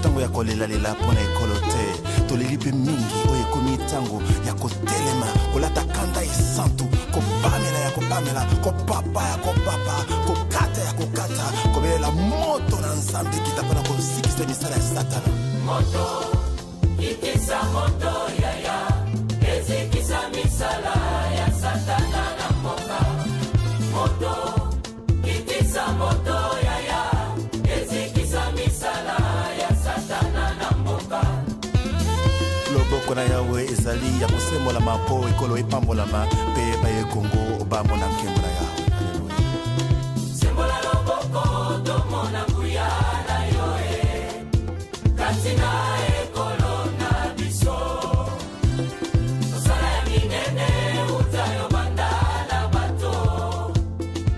tango ya kolela pona ekolo te toleli pe mingi oyo ekomi tango ya kotelema kolata kanda esantu kopamela ya kopamela kopapa ya kopapa kokata ya kokata kobelela moto na nzambe kita mpona kosikisa misala ya satana moto ikisa moto yaya ezikisa misala ya satana na mboka moto ikisa moto yaya ezikisa misala ya satana na mboka loboko na yawe ezali ya kosembola mapo ekolo epambolama mpe baye kongo bamona nkembo na yawe aleluya sembola loboko tomona nguya na yoe katina ekolo na biso osala ya minene utayo banda na bato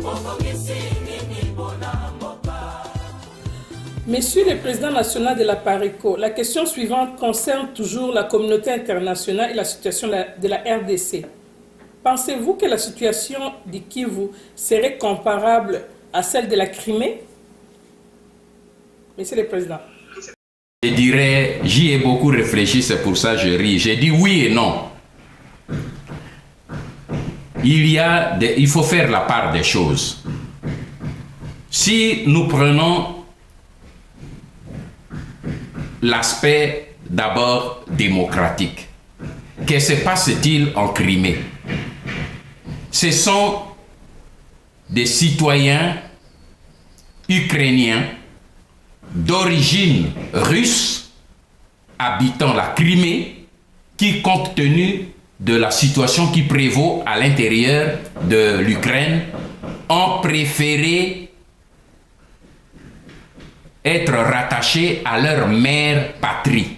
okongisi nini mpona mboka. Monsieur le Président national de la PARECO, la question suivante concerne toujours la communauté internationale et la situation de la RDC. Pensez-vous que la situation du Kivu serait comparable à celle de la Crimée? Monsieur le Président. Je dirais, j'y ai beaucoup réfléchi, c'est pour ça que je ris. J'ai dit oui et non. Il faut faire la part des choses. Si nous prenons l'aspect d'abord démocratique, que se passe-t-il en Crimée? Ce sont des citoyens ukrainiens d'origine russe habitant la Crimée qui, compte tenu de la situation qui prévaut à l'intérieur de l'Ukraine, ont préféré être rattachés à leur mère patrie.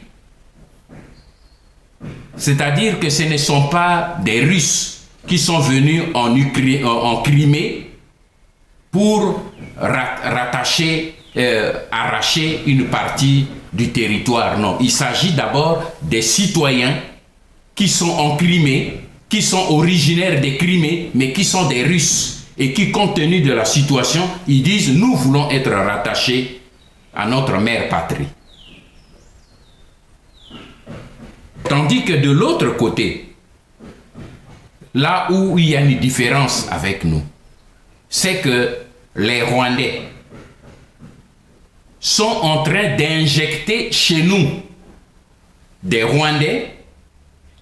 C'est-à-dire que ce ne sont pas des Russes qui sont venus en Crimée pour arracher une partie du territoire. Non, il s'agit d'abord des citoyens qui sont en Crimée, qui sont originaires des Crimée, mais qui sont des Russes et qui, compte tenu de la situation, ils disent « nous voulons être rattachés à notre mère patrie ». Tandis que de l'autre côté, là où il y a une différence avec nous, c'est que les Rwandais sont en train d'injecter chez nous des Rwandais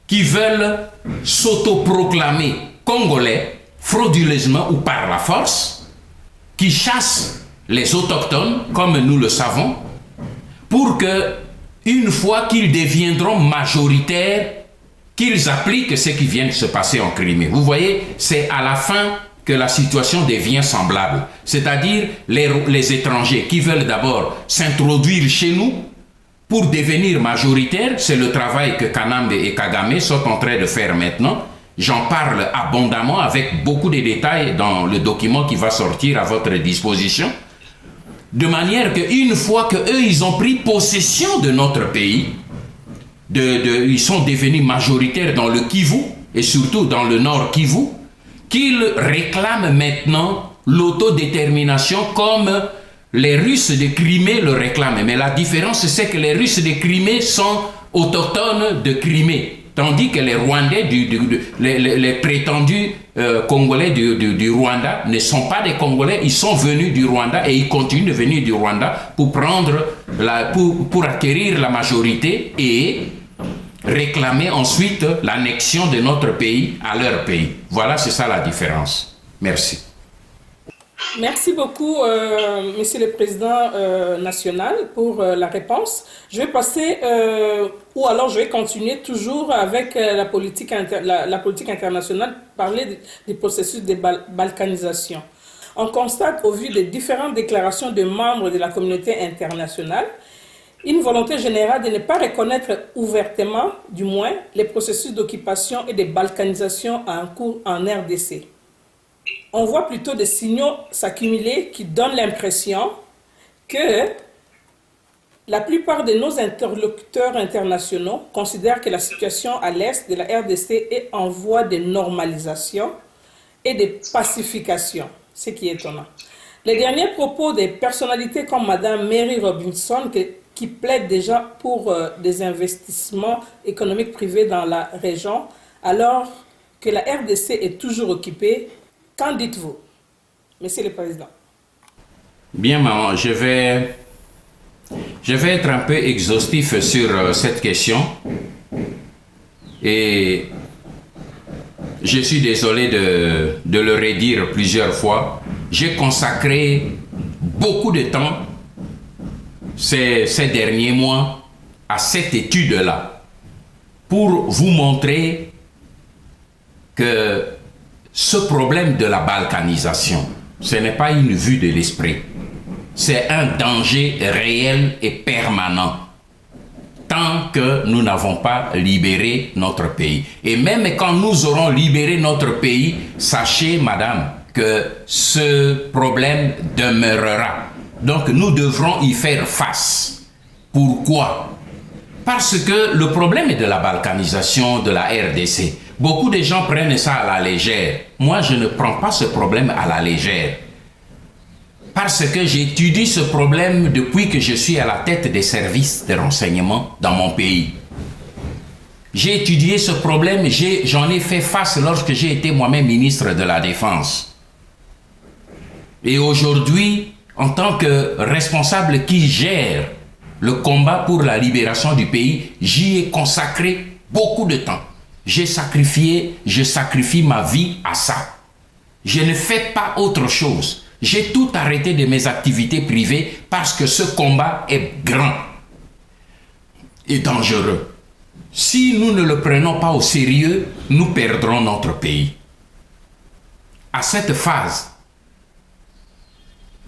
qui veulent s'autoproclamer Congolais frauduleusement ou par la force, qui chassent les autochtones, comme nous le savons, pour que, une fois qu'ils deviendront majoritaires, qu'ils appliquent ce qui vient de se passer en Crimée. Vous voyez, c'est à la fin que la situation devient semblable. C'est-à-dire les étrangers qui veulent d'abord s'introduire chez nous pour devenir majoritaires. C'est le travail que Kanambe et Kagame sont en train de faire maintenant. J'en parle abondamment avec beaucoup de détails dans le document qui va sortir à votre disposition. De manière qu'une fois qu'eux, ils ont pris possession de notre pays, ils sont devenus majoritaires dans le Kivu et surtout dans le Nord Kivu, qu'ils réclament maintenant l'autodétermination comme les Russes de Crimée le réclament. Mais la différence, c'est que les Russes de Crimée sont autochtones de Crimée, tandis que les Rwandais, les prétendus Congolais du Rwanda ne sont pas des Congolais, ils sont venus du Rwanda et ils continuent de venir du Rwanda pour pour acquérir la majorité et réclamer ensuite l'annexion de notre pays à leur pays. Voilà, c'est ça la différence. Merci. Merci beaucoup, Monsieur le Président national, pour la réponse. Je vais passer, ou alors je vais continuer toujours avec la politique internationale, parler des processus de balkanisation. On constate, au vu des différentes déclarations de membres de la communauté internationale, une volonté générale de ne pas reconnaître ouvertement, du moins, les processus d'occupation et de balkanisation en cours en RDC. On voit plutôt des signaux s'accumuler qui donnent l'impression que la plupart de nos interlocuteurs internationaux considèrent que la situation à l'est de la RDC est en voie de normalisation et de pacification, ce qui est étonnant. Les derniers propos des personnalités comme Mme Mary Robinson, qui plaide déjà pour des investissements économiques privés dans la région, alors que la RDC est toujours occupée. Qu'en dites-vous, Monsieur le Président? Bien, maman, je vais être un peu exhaustif sur cette question. Et je suis désolé de le redire plusieurs fois. J'ai consacré beaucoup de temps ces derniers mois à cette étude-là pour vous montrer que ce problème de la balkanisation, ce n'est pas une vue de l'esprit. C'est un danger réel et permanent tant que nous n'avons pas libéré notre pays. Et même quand nous aurons libéré notre pays, sachez, madame, que ce problème demeurera. Donc nous devrons y faire face. Pourquoi? Parce que le problème est de la balkanisation de la RDC. Beaucoup de gens prennent ça à la légère. Moi, je ne prends pas ce problème à la légère. Parce que j'étudie ce problème depuis que je suis à la tête des services de renseignement dans mon pays. J'ai étudié ce problème, j'en ai fait face lorsque j'ai été moi-même ministre de la Défense. Et aujourd'hui, en tant que responsable qui gère le combat pour la libération du pays, j'y ai consacré beaucoup de temps. Je sacrifie ma vie à ça. Je ne fais pas autre chose. J'ai tout arrêté de mes activités privées parce que ce combat est grand et dangereux. Si nous ne le prenons pas au sérieux, nous perdrons notre pays. À cette phase,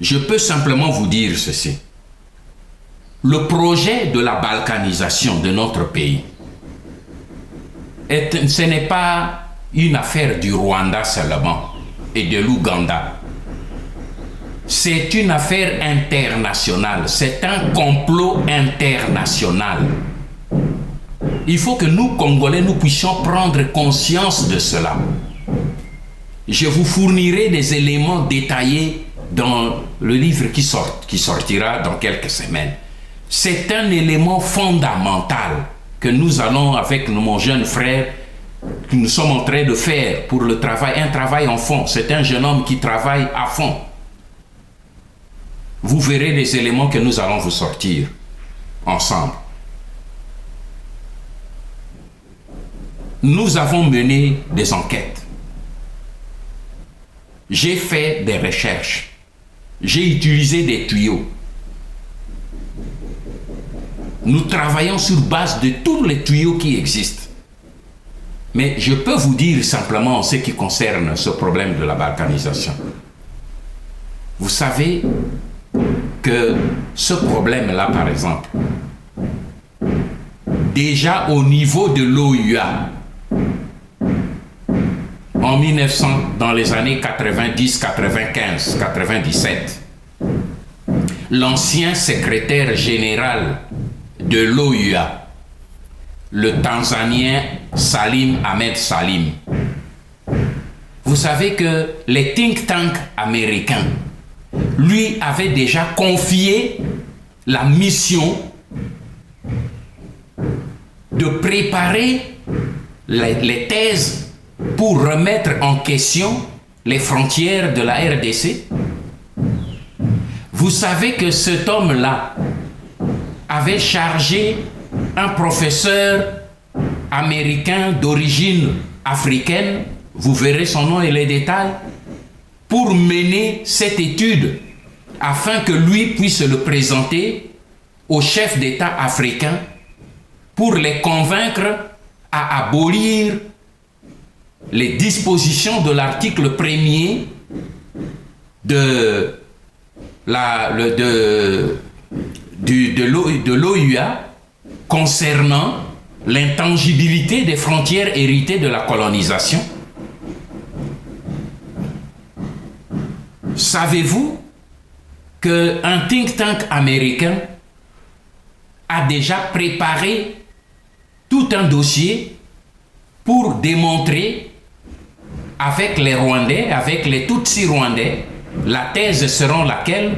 je peux simplement vous dire ceci. Le projet de la balkanisation de notre pays, ce n'est pas une affaire du Rwanda seulement et de l'Ouganda. C'est une affaire internationale, c'est un complot international. Il faut que nous, Congolais, nous puissions prendre conscience de cela. Je vous fournirai des éléments détaillés dans le livre qui sortira dans quelques semaines. C'est un élément fondamental que nous allons, avec mon jeune frère, que nous sommes en train de faire pour le travail, un travail en fond. C'est un jeune homme qui travaille à fond. Vous verrez les éléments que nous allons vous sortir ensemble. Nous avons mené des enquêtes. J'ai fait des recherches. J'ai utilisé des tuyaux. Nous travaillons sur base de tous les tuyaux qui existent. Mais je peux vous dire simplement en ce qui concerne ce problème de la balkanisation. Vous savez que ce problème-là, par exemple, déjà au niveau de l'OUA, en 1900, dans les années 90, 95, 97, l'ancien secrétaire général de l'OUA, le Tanzanien Salim Ahmed Salim, vous savez que les think tanks américains lui avait déjà confié la mission de préparer les thèses pour remettre en question les frontières de la RDC. Vous savez que cet homme-là avait chargé un professeur américain d'origine africaine, vous verrez son nom et les détails, pour mener cette étude afin que lui puisse le présenter aux chefs d'État africains pour les convaincre à abolir les dispositions de l'article 1er de l'OUA concernant l'intangibilité des frontières héritées de la colonisation. Savez-vous qu'un think tank américain a déjà préparé tout un dossier pour démontrer avec les Rwandais, avec les Tutsis rwandais, la thèse selon laquelle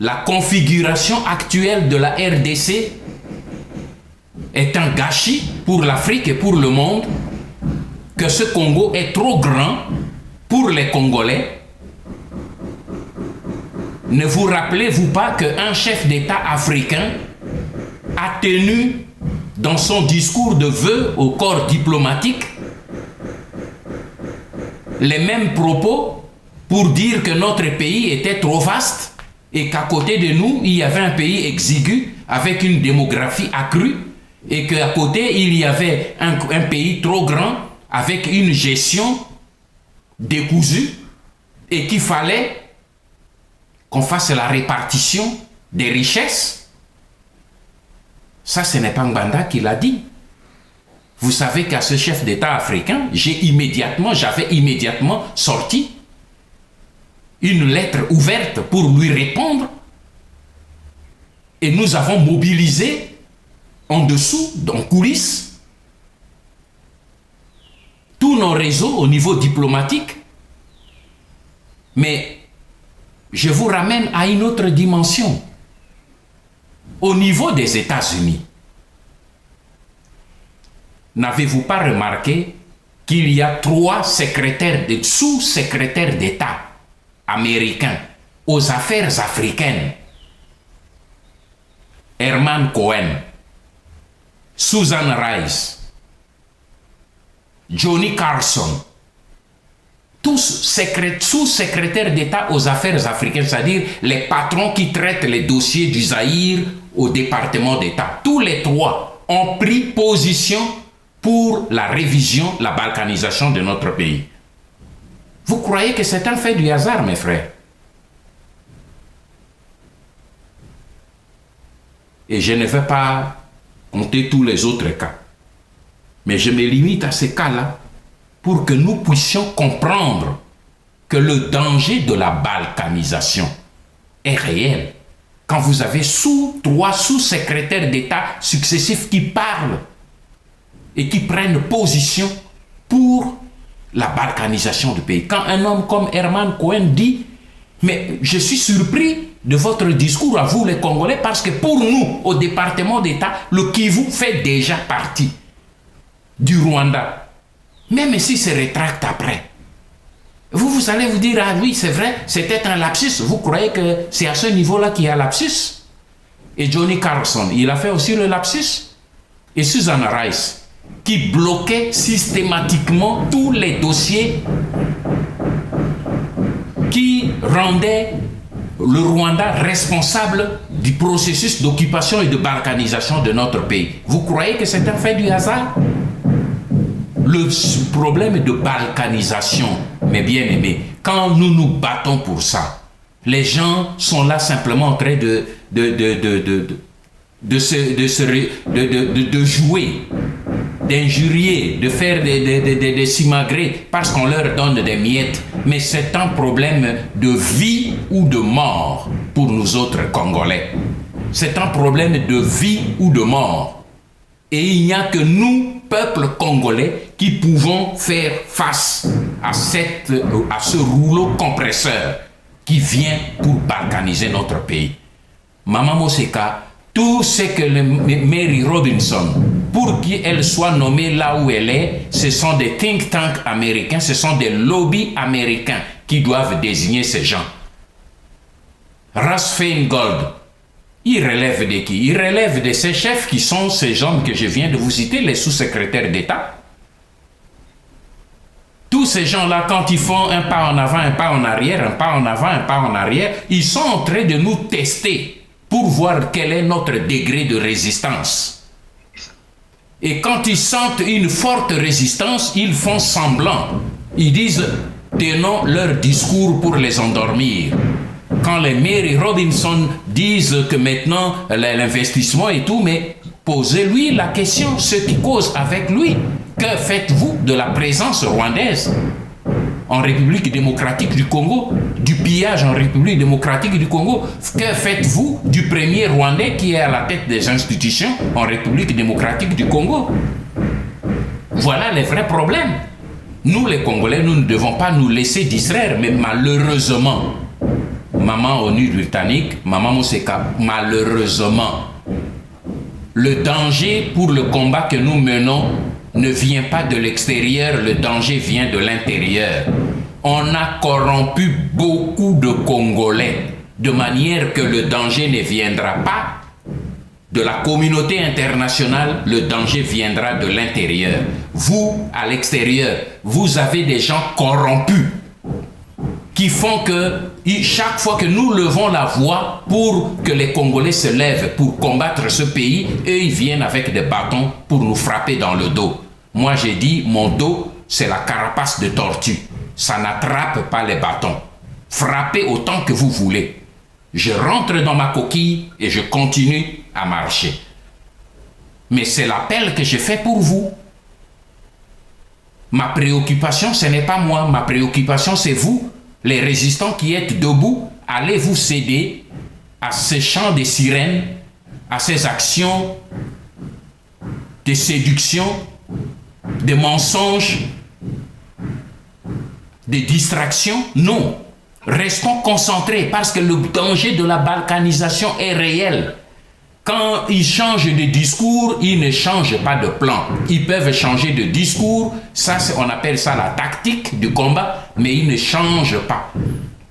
la configuration actuelle de la RDC est un gâchis pour l'Afrique et pour le monde, que ce Congo est trop grand pour les Congolais. Ne vous rappelez-vous pas qu'un chef d'État africain a tenu dans son discours de vœux au corps diplomatique les mêmes propos pour dire que notre pays était trop vaste et qu'à côté de nous, il y avait un pays exigu avec une démographie accrue et qu'à côté, il y avait un pays trop grand avec une gestion décousue et qu'il fallait qu'on fasse la répartition des richesses. Ça, ce n'est pas Ngbanda qui l'a dit. Vous savez qu'à ce chef d'État africain, j'avais immédiatement sorti une lettre ouverte pour lui répondre. Et nous avons mobilisé en dessous, en coulisses, tous nos réseaux au niveau diplomatique. Mais je vous ramène à une autre dimension. Au niveau des États-Unis, n'avez-vous pas remarqué qu'il y a 3 sous-secrétaires d'État américains aux affaires africaines? Herman Cohen, Susan Rice, Johnny Carson, tous sous-secrétaires d'État aux affaires africaines, c'est-à-dire les patrons qui traitent les dossiers du Zaïre au département d'État. Tous les 3 ont pris position pour la révision, la balkanisation de notre pays. Vous croyez que c'est un fait du hasard, mes frères? Et je ne vais pas compter tous les autres cas. Mais je me limite à ces cas-là pour que nous puissions comprendre que le danger de la balkanisation est réel. Quand vous avez 3 sous-secrétaires d'État successifs qui parlent et qui prennent position pour la balkanisation du pays. Quand un homme comme Herman Cohen dit « Mais je suis surpris de votre discours à vous les Congolais parce que pour nous, au département d'État, le Kivu fait déjà partie du Rwanda. Même si se rétracte après. » Vous allez vous dire « Ah oui, c'est vrai, c'était un lapsus. » Vous croyez que c'est à ce niveau-là qu'il y a lapsus? Et Johnny Carson, il a fait aussi le lapsus. Et Susan Rice, qui bloquait systématiquement tous les dossiers qui rendaient le Rwanda responsable du processus d'occupation et de balkanisation de notre pays. Vous croyez que c'est un fait du hasard? Le problème de balkanisation, mes bien-aimés, quand nous nous battons pour ça, les gens sont là simplement en train de jouer, d'injurier, de faire des simagrées parce qu'on leur donne des miettes. Mais c'est un problème de vie ou de mort pour nous autres Congolais. C'est un problème de vie ou de mort. Et il n'y a que nous, peuple congolais, qui pouvons faire face à ce rouleau compresseur qui vient pour balkaniser notre pays. Maman Moseka, tout ce que Mary Robinson, pour qu'elle soit nommée là où elle est, ce sont des think tanks américains, ce sont des lobbies américains qui doivent désigner ces gens. Russ Feingold, il relève de qui? Il relève de ces chefs qui sont ces gens que je viens de vous citer, les sous-secrétaires d'État. Tous ces gens-là, quand ils font un pas en avant, un pas en arrière, un pas en avant, un pas en arrière, ils sont en train de nous tester pour voir quel est notre degré de résistance. Et quand ils sentent une forte résistance, ils font semblant. Ils disent, tenons leur discours pour les endormir. Quand les Mary Robinson disent que maintenant l'investissement et tout, mais posez-lui la question, ce qui cause avec lui. Que faites-vous de la présence rwandaise en République démocratique du Congo, du pillage en République démocratique du Congo? Que faites-vous du premier Rwandais qui est à la tête des institutions en République démocratique du Congo? Voilà les vrais problèmes. Nous les Congolais, nous ne devons pas nous laisser distraire, mais malheureusement, maman ONU britannique, maman Moseka, malheureusement, le danger pour le combat que nous menons ne vient pas de l'extérieur, le danger vient de l'intérieur. On a corrompu beaucoup de Congolais, de manière que le danger ne viendra pas de la communauté internationale, le danger viendra de l'intérieur. Vous, à l'extérieur, vous avez des gens corrompus qui font que chaque fois que nous levons la voix pour que les Congolais se lèvent pour combattre ce pays, eux, ils viennent avec des bâtons pour nous frapper dans le dos. Moi, j'ai dit, mon dos, c'est la carapace de tortue. Ça n'attrape pas les bâtons. Frappez autant que vous voulez. Je rentre dans ma coquille et je continue à marcher. Mais c'est l'appel que je fais pour vous. Ma préoccupation, ce n'est pas moi. Ma préoccupation, c'est vous, les résistants qui êtes debout. Allez vous céder à ce chant des sirènes, à ces actions de séduction, de mensonges, de distractions? Non. Restons concentrés parce que le danger de la balkanisation est réel. Quand ils changent de discours, ils ne changent pas de plan. Ils peuvent changer de discours, ça on appelle ça la tactique du combat, mais ils ne changent pas.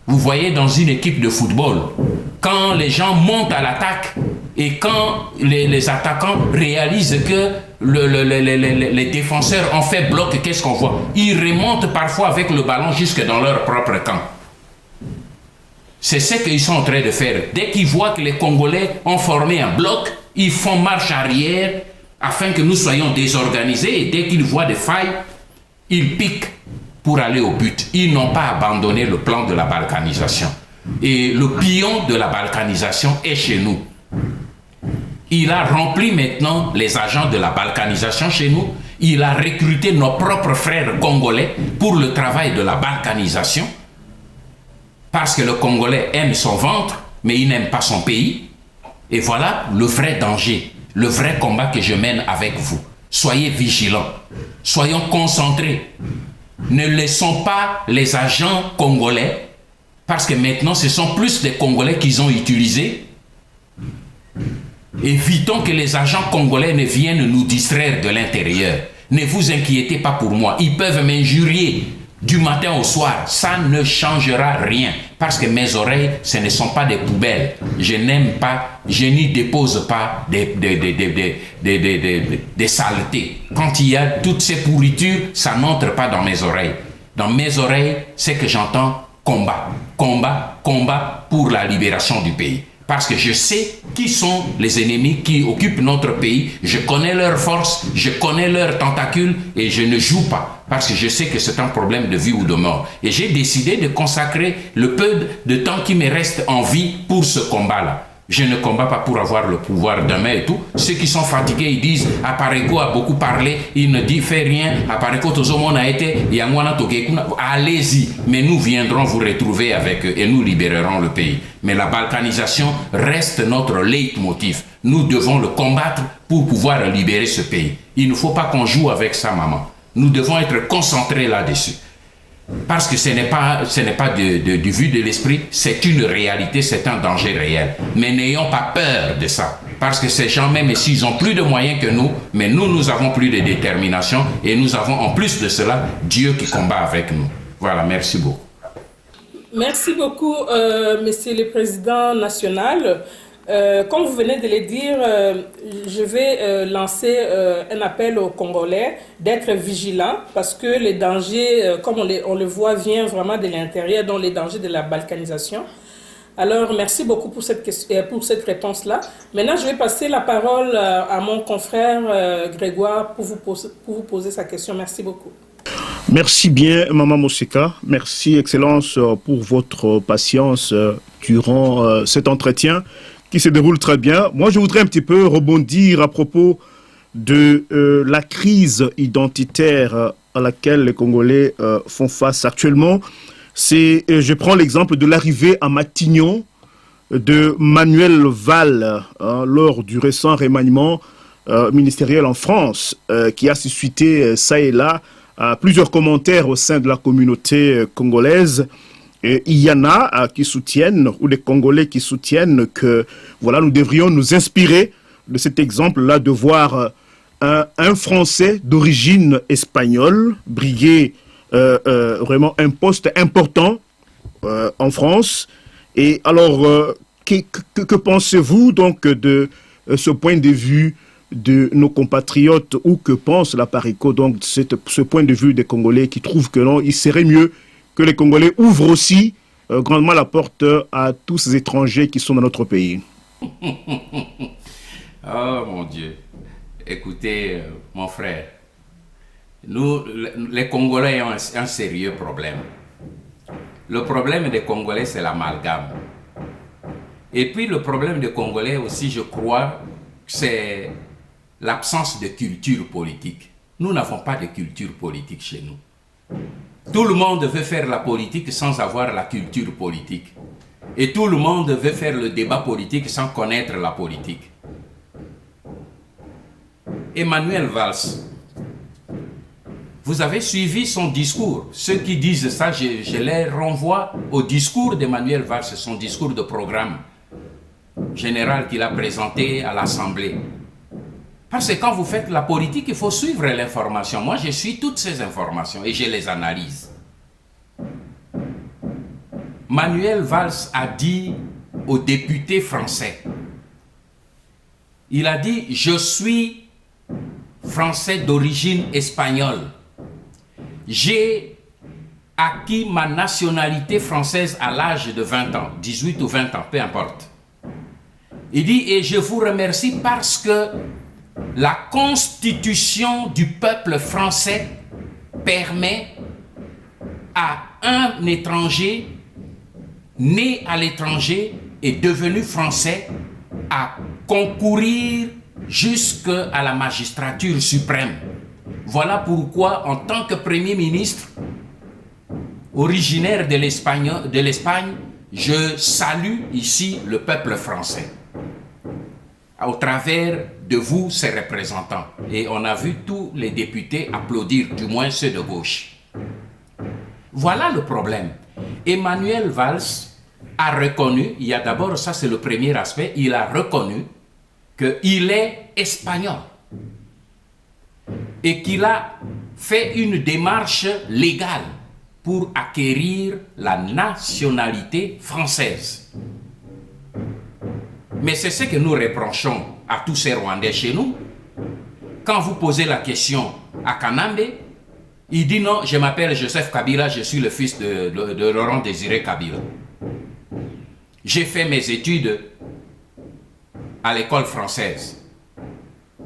Vous voyez dans une équipe de football, quand les gens montent à l'attaque et quand les attaquants réalisent que les défenseurs ont fait bloc, qu'est-ce qu'on voit? Ils remontent parfois avec le ballon jusque dans leur propre camp. C'est ce qu'ils sont en train de faire. Dès qu'ils voient que les Congolais ont formé un bloc, ils font marche arrière afin que nous soyons désorganisés. Et dès qu'ils voient des failles, ils piquent pour aller au but. Ils n'ont pas abandonné le plan de la balkanisation. Et le pion de la balkanisation est chez nous. Il a rempli maintenant les agents de la balkanisation chez nous. Il a recruté nos propres frères congolais pour le travail de la balkanisation. Parce que le Congolais aime son ventre, mais il n'aime pas son pays. Et voilà le vrai danger, le vrai combat que je mène avec vous. Soyez vigilants, soyons concentrés. Ne laissons pas les agents congolais, parce que maintenant ce sont plus des Congolais qu'ils ont utilisés. Évitons que les agents congolais ne viennent nous distraire de l'intérieur. Ne vous inquiétez pas pour moi, ils peuvent m'injurier du matin au soir, ça ne changera rien. Parce que mes oreilles, ce ne sont pas des poubelles. Je n'aime pas, je n'y dépose pas des saletés. Quand il y a toutes ces pourritures, ça n'entre pas dans mes oreilles. Dans mes oreilles, c'est que j'entends combat, combat, combat pour la libération du pays. Parce que je sais qui sont les ennemis qui occupent notre pays. Je connais leurs forces, je connais leurs tentacules et je ne joue pas. Parce que je sais que c'est un problème de vie ou de mort. Et j'ai décidé de consacrer le peu de temps qui me reste en vie pour ce combat-là. Je ne combats pas pour avoir le pouvoir demain et tout. Ceux qui sont fatigués, ils disent « Apareko a beaucoup parlé, il ne dit fait rien. Apareko Tozomon a été, Yangwana Togekuna. » Allez-y, mais nous viendrons vous retrouver avec eux et nous libérerons le pays. Mais la balkanisation reste notre leitmotiv. Nous devons le combattre pour pouvoir libérer ce pays. Il ne faut pas qu'on joue avec ça, maman. Nous devons être concentrés là-dessus. Parce que ce n'est pas du vue de l'esprit, c'est une réalité, c'est un danger réel. Mais n'ayons pas peur de ça. Parce que ces gens, même s'ils ont plus de moyens que nous, mais nous avons plus de détermination et nous avons en plus de cela, Dieu qui combat avec nous. Voilà, merci beaucoup. Merci beaucoup, Monsieur le Président national. Comme vous venez de le dire, je vais lancer un appel aux Congolais d'être vigilants parce que les dangers, comme on le voit, viennent vraiment de l'intérieur, dont les dangers de la balkanisation. Alors, merci beaucoup pour cette réponse-là. Maintenant, je vais passer la parole à mon confrère Grégoire pour vous poser sa question. Merci beaucoup. Merci bien, Maman Moseka. Merci, Excellence, pour votre patience durant cet entretien qui se déroule très bien. Moi, je voudrais un petit peu rebondir à propos de la crise identitaire à laquelle les Congolais font face actuellement. Je prends l'exemple de l'arrivée à Matignon de Manuel Valls lors du récent remaniement ministériel en France qui a suscité ça et là plusieurs commentaires au sein de la communauté congolaise. Et il y en a qui soutiennent, ou des Congolais qui soutiennent que voilà, nous devrions nous inspirer de cet exemple-là, de voir un Français d'origine espagnole briguer vraiment un poste important en France. Et alors, que pensez-vous donc de ce point de vue de nos compatriotes, ou que pense la PARECO, donc ce point de vue des Congolais qui trouvent que non, il serait mieux que les Congolais ouvrent aussi grandement la porte à tous ces étrangers qui sont dans notre pays? Oh mon Dieu. Écoutez, mon frère, nous, les Congolais ont un sérieux problème. Le problème des Congolais, c'est l'amalgame. Et puis le problème des Congolais aussi, je crois, c'est l'absence de culture politique. Nous n'avons pas de culture politique chez nous. Tout le monde veut faire la politique sans avoir la culture politique. Et tout le monde veut faire le débat politique sans connaître la politique. Emmanuel Valls, vous avez suivi son discours. Ceux qui disent ça, je les renvoie au discours d'Emmanuel Valls, son discours de programme général qu'il a présenté à l'Assemblée. Parce que quand vous faites la politique, il faut suivre l'information. Moi, je suis toutes ces informations et je les analyse. Manuel Valls a dit aux députés français, il a dit « Je suis français d'origine espagnole. J'ai acquis ma nationalité française à l'âge de 20 ans, 18 ou 20 ans, peu importe. Il dit « Et je vous remercie parce que la constitution du peuple français permet à un étranger né à l'étranger et devenu français à concourir jusqu'à la magistrature suprême. Voilà pourquoi, en tant que Premier ministre, originaire de l'Espagne, je salue ici le peuple français, au travers de vous, ses représentants. » Et on a vu tous les députés applaudir, du moins ceux de gauche. Voilà le problème. Emmanuel Valls a reconnu, il y a d'abord, ça c'est le premier aspect, il a reconnu qu'il est espagnol et qu'il a fait une démarche légale pour acquérir la nationalité française. Mais c'est ce que nous reprochons à tous ces Rwandais chez nous. Quand vous posez la question à Kanambe, il dit non, je m'appelle Joseph Kabila, je suis le fils de Laurent Désiré Kabila. J'ai fait mes études à l'école française.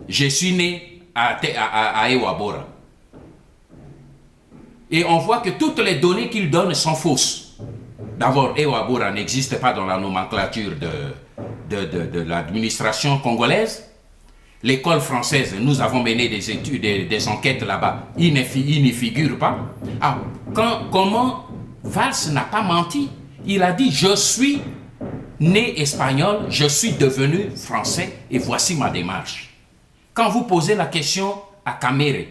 Je suis né à Ewabora. Et on voit que toutes les données qu'il donne sont fausses. D'abord, Ewabora n'existe pas dans la nomenclature de l'administration congolaise. L'école française, nous avons mené des études, des enquêtes là-bas, il n'y figure pas. Ah, comment Valls n'a pas menti? Il a dit, je suis né espagnol, je suis devenu français et voici ma démarche. Quand vous posez la question à Kamere,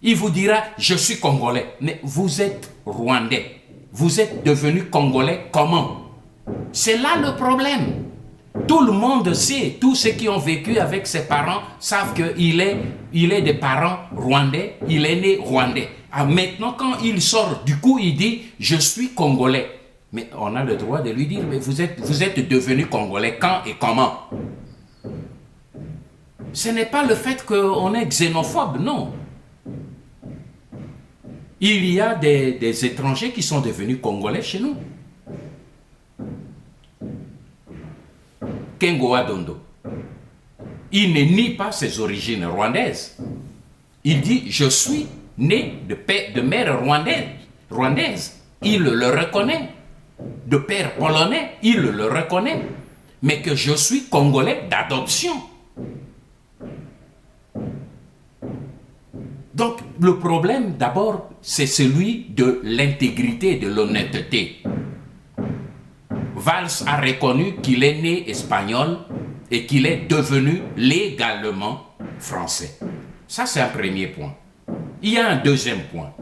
il vous dira, je suis congolais. Mais vous êtes rwandais. Vous êtes devenu congolais comment? C'est là le problème. Tout le monde sait, tous ceux qui ont vécu avec ses parents savent qu'il est des parents rwandais, il est né rwandais. Ah, maintenant, quand il sort, du coup, il dit « je suis congolais ». Mais on a le droit de lui dire « mais vous êtes devenu congolais quand et comment ?» Ce n'est pas le fait qu'on est xénophobe, non. Il y a des étrangers qui sont devenus congolais chez nous. Kengo Adondo, il ne nie pas ses origines rwandaises. Il dit, je suis né de mère rwandaise. Il le reconnaît. De père polonais, il le reconnaît. Mais que je suis congolais d'adoption. Donc, le problème, d'abord, c'est celui de l'intégrité et de l'honnêteté. Valls a reconnu qu'il est né espagnol et qu'il est devenu légalement français. Ça, c'est un premier point. Il y a un deuxième point.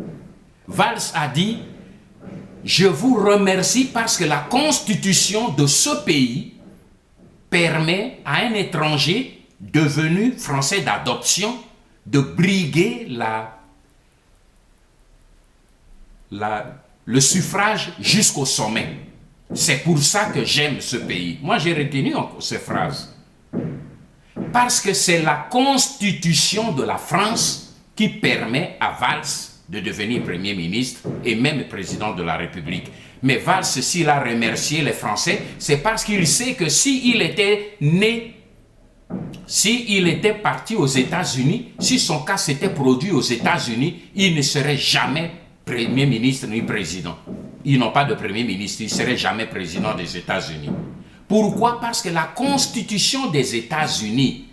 Valls a dit je vous remercie parce que la constitution de ce pays permet à un étranger devenu français d'adoption de briguer le suffrage jusqu'au sommet. C'est pour ça que j'aime ce pays. Moi, j'ai retenu ces phrases. Parce que c'est la constitution de la France qui permet à Valls de devenir Premier ministre et même président de la République. Mais Valls, s'il a remercié les Français, c'est parce qu'il sait que s'il était né, s'il était parti aux États-Unis, si son cas s'était produit aux États-Unis, il ne serait jamais Premier ministre ni président. Ils n'ont pas de Premier ministre, il ne serait jamais président des États-Unis. Pourquoi? Parce que la Constitution des États-Unis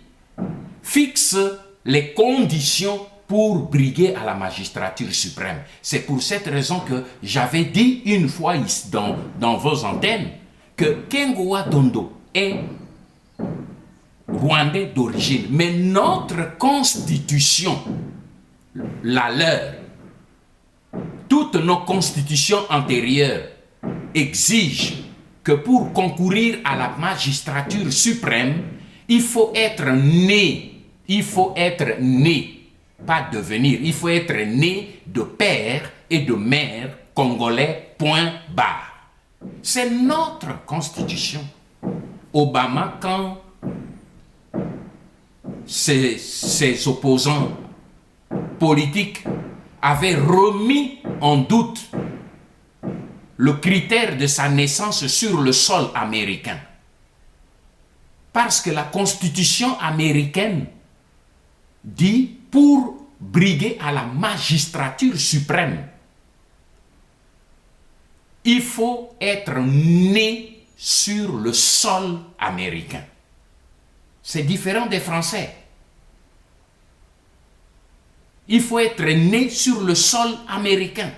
fixe les conditions pour briguer à la magistrature suprême. C'est pour cette raison que j'avais dit une fois ici dans vos antennes que Kengoa Dondo est rwandais d'origine. Mais notre constitution, la leur, toutes nos constitutions antérieures exigent que pour concourir à la magistrature suprême, il faut être né. Il faut être né, pas devenir. Il faut être né de père et de mère congolais, point barre. C'est notre constitution. Obama, quand ses opposants politiques avaient remis en doute le critère de sa naissance sur le sol américain. Parce que la Constitution américaine dit pour briguer à la magistrature suprême, il faut être né sur le sol américain. C'est différent des Français. Il faut être né sur le sol américain.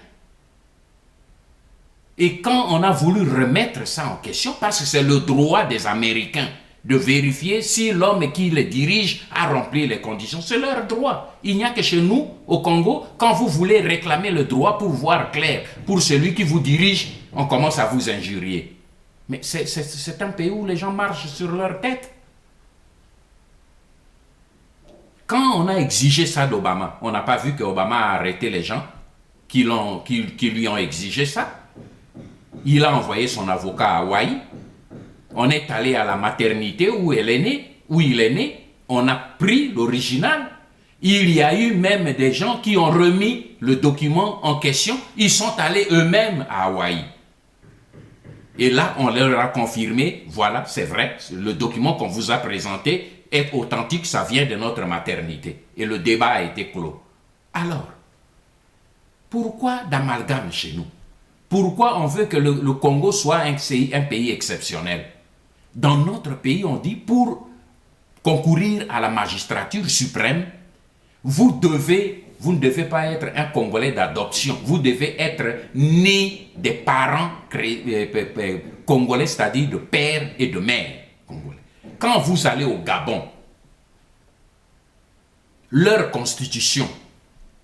Et quand on a voulu remettre ça en question, parce que c'est le droit des Américains de vérifier si l'homme qui les dirige a rempli les conditions, c'est leur droit. Il n'y a que chez nous, au Congo, quand vous voulez réclamer le droit pour voir clair, pour celui qui vous dirige, on commence à vous injurier. Mais c'est un pays où les gens marchent sur leur tête. Quand on a exigé ça d'Obama, on n'a pas vu qu'Obama a arrêté les gens qui lui ont exigé ça. Il a envoyé son avocat à Hawaï. On est allé à la maternité où il est né. On a pris l'original. Il y a eu même des gens qui ont remis le document en question. Ils sont allés eux-mêmes à Hawaï. Et là, on leur a confirmé, voilà, c'est vrai, le document qu'on vous a présenté est authentique, ça vient de notre maternité. Et le débat a été clos. Alors, pourquoi d'amalgame chez nous? Pourquoi on veut que le Congo soit un pays exceptionnel? Dans notre pays, on dit, pour concourir à la magistrature suprême, vous ne devez pas être un Congolais d'adoption. Vous devez être né des parents congolais, c'est-à-dire de père et de mère congolais. Quand vous allez au Gabon, leur constitution,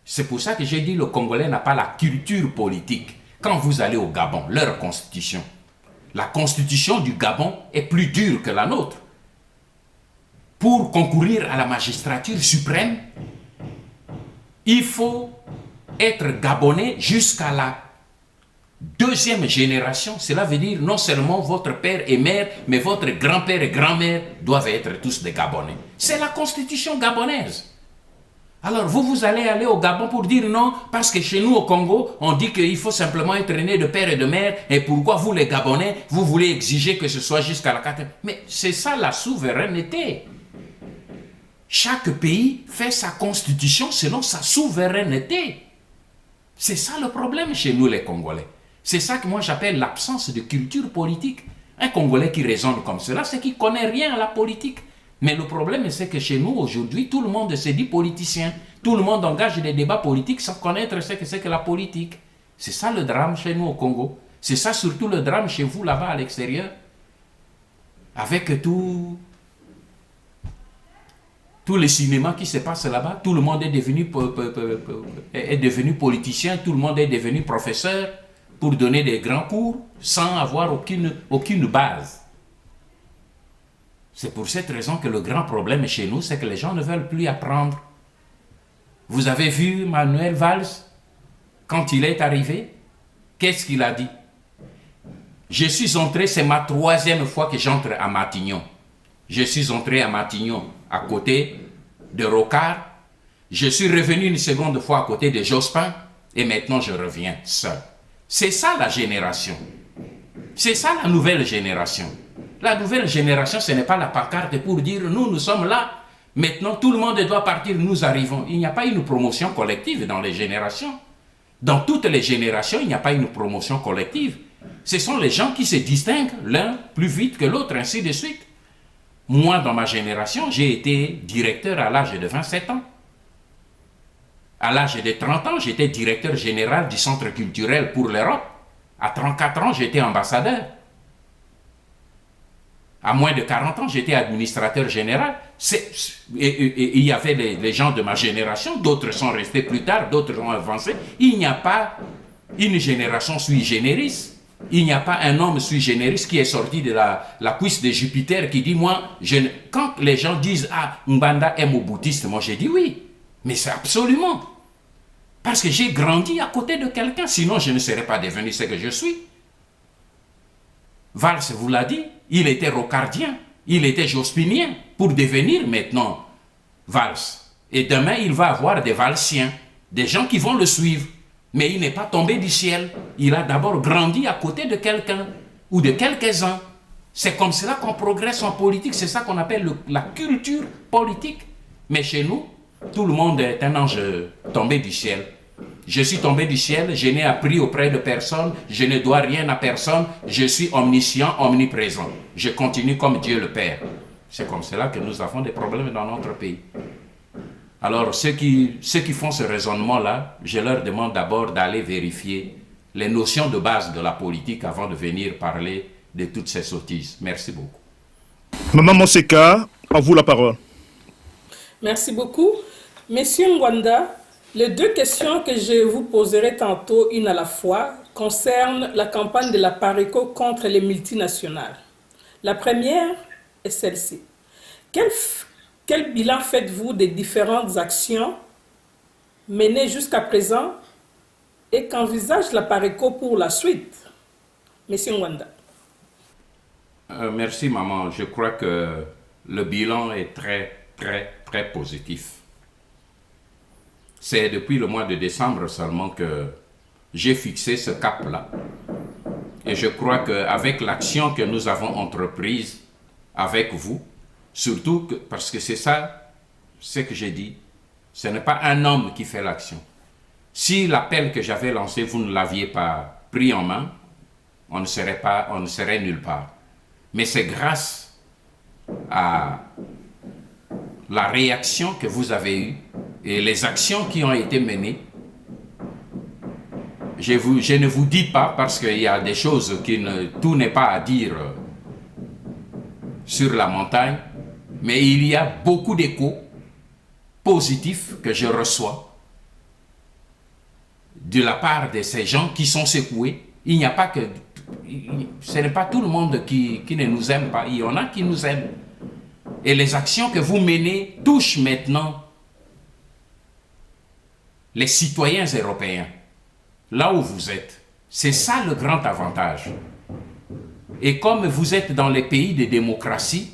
c'est pour ça que j'ai dit le Congolais n'a pas la culture politique. Quand vous allez au Gabon, leur constitution, la constitution du Gabon est plus dure que la nôtre. Pour concourir à la magistrature suprême, il faut être gabonais jusqu'à la deuxième génération. Cela veut dire non seulement votre père et mère, mais votre grand-père et grand-mère doivent être tous des Gabonais. C'est la constitution gabonaise. Alors vous allez aller au Gabon pour dire non, parce que chez nous au Congo, on dit qu'il faut simplement être né de père et de mère, et pourquoi vous les Gabonais, vous voulez exiger que ce soit jusqu'à la 4e. Mais c'est ça la souveraineté. Chaque pays fait sa constitution selon sa souveraineté. C'est ça le problème chez nous les Congolais. C'est ça que moi j'appelle l'absence de culture politique. Un Congolais qui raisonne comme cela, c'est qu'il ne connaît rien à la politique. Mais le problème, c'est que chez nous, aujourd'hui, tout le monde se dit politicien. Tout le monde engage des débats politiques sans connaître ce que c'est que la politique. C'est ça le drame chez nous au Congo. C'est ça surtout le drame chez vous là-bas à l'extérieur. Avec tous les cinémas qui se passent là-bas, tout le monde est devenu politicien, tout le monde est devenu professeur. pour donner des grands cours sans avoir aucune base. C'est pour cette raison que le grand problème chez nous, c'est que les gens ne veulent plus apprendre. Vous avez vu Manuel Valls, quand il est arrivé, qu'est-ce qu'il a dit? Je suis entré, c'est ma 3e fois que j'entre à Matignon. Je suis entré à Matignon, à côté de Rocard. Je suis revenu une seconde fois à côté de Jospin, et maintenant je reviens seul. C'est ça la génération. C'est ça la nouvelle génération. La nouvelle génération, ce n'est pas la pancarte pour dire nous sommes là. Maintenant, tout le monde doit partir, nous arrivons. Il n'y a pas une promotion collective dans les générations. Dans toutes les générations, il n'y a pas une promotion collective. Ce sont les gens qui se distinguent l'un plus vite que l'autre, ainsi de suite. Moi, dans ma génération, j'ai été directeur à l'âge de 27 ans. À l'âge de 30 ans, j'étais directeur général du Centre culturel pour l'Europe. À 34 ans, j'étais ambassadeur. À moins de 40 ans, j'étais administrateur général. Et il y avait les gens de ma génération, d'autres sont restés plus tard, d'autres ont avancé. Il n'y a pas une génération sui generis. Il n'y a pas un homme sui generis qui est sorti de la cuisse de Jupiter qui dit, quand les gens disent, ah, Mbanda est moboutiste, moi j'ai dit oui. Mais c'est absolument. Parce que j'ai grandi à côté de quelqu'un, sinon je ne serais pas devenu ce que je suis. Valls vous l'a dit, il était rocardien, il était jospinien, pour devenir maintenant Valls. Et demain, il va avoir des valsiens, des gens qui vont le suivre. Mais il n'est pas tombé du ciel. Il a d'abord grandi à côté de quelqu'un, ou de quelques-uns. C'est comme cela qu'on progresse en politique, c'est ça qu'on appelle la culture politique. Mais chez nous, tout le monde est un ange tombé du ciel. Je suis tombé du ciel, je n'ai appris auprès de personne, je ne dois rien à personne, je suis omniscient, omniprésent. Je continue comme Dieu le Père. C'est comme cela que nous avons des problèmes dans notre pays. Alors, ceux qui font ce raisonnement-là, je leur demande d'abord d'aller vérifier les notions de base de la politique avant de venir parler de toutes ces sottises. Merci beaucoup. Maman Moseka, à vous la parole. Merci beaucoup. Monsieur Ngwanda, les 2 questions que je vous poserai tantôt, une à la fois, concernent la campagne de la PARECO contre les multinationales. La première est celle-ci. Quel bilan faites-vous des différentes actions menées jusqu'à présent et qu'envisage la PARECO pour la suite? Monsieur Ngwanda. Merci maman. Je crois que le bilan est très positif. C'est depuis le mois de décembre seulement que j'ai fixé ce cap-là. Et je crois qu'avec l'action que nous avons entreprise avec vous, surtout parce que c'est ça, ce que j'ai dit, ce n'est pas un homme qui fait l'action. Si l'appel que j'avais lancé, vous ne l'aviez pas pris en main, on ne serait nulle part. Mais c'est grâce à la réaction que vous avez eue et les actions qui ont été menées. Je ne vous dis pas parce qu'il y a des choses tout n'est pas à dire sur la montagne, mais il y a beaucoup d'échos positifs que je reçois de la part de ces gens qui sont secoués. Il n'y a pas que... Ce n'est pas tout le monde qui ne nous aime pas. Il y en a qui nous aiment. Et les actions que vous menez touchent maintenant les citoyens européens, là où vous êtes. C'est ça le grand avantage. Et comme vous êtes dans les pays de démocratie,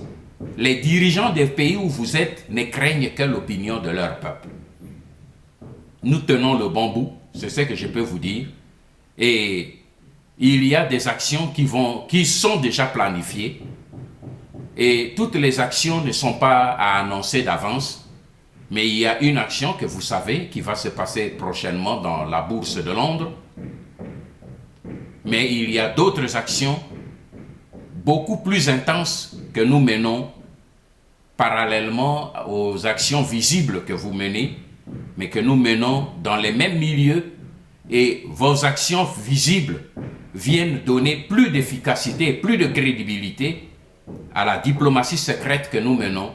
les dirigeants des pays où vous êtes ne craignent que l'opinion de leur peuple. Nous tenons le bon bout, c'est ce que je peux vous dire. Et il y a des actions qui sont déjà planifiées. Et toutes les actions ne sont pas à annoncer d'avance. Mais il y a une action que vous savez qui va se passer prochainement dans la bourse de Londres. Mais il y a d'autres actions beaucoup plus intenses que nous menons parallèlement aux actions visibles que vous menez, mais que nous menons dans les mêmes milieux. Et vos actions visibles viennent donner plus d'efficacité et plus de crédibilité à la diplomatie secrète que nous menons.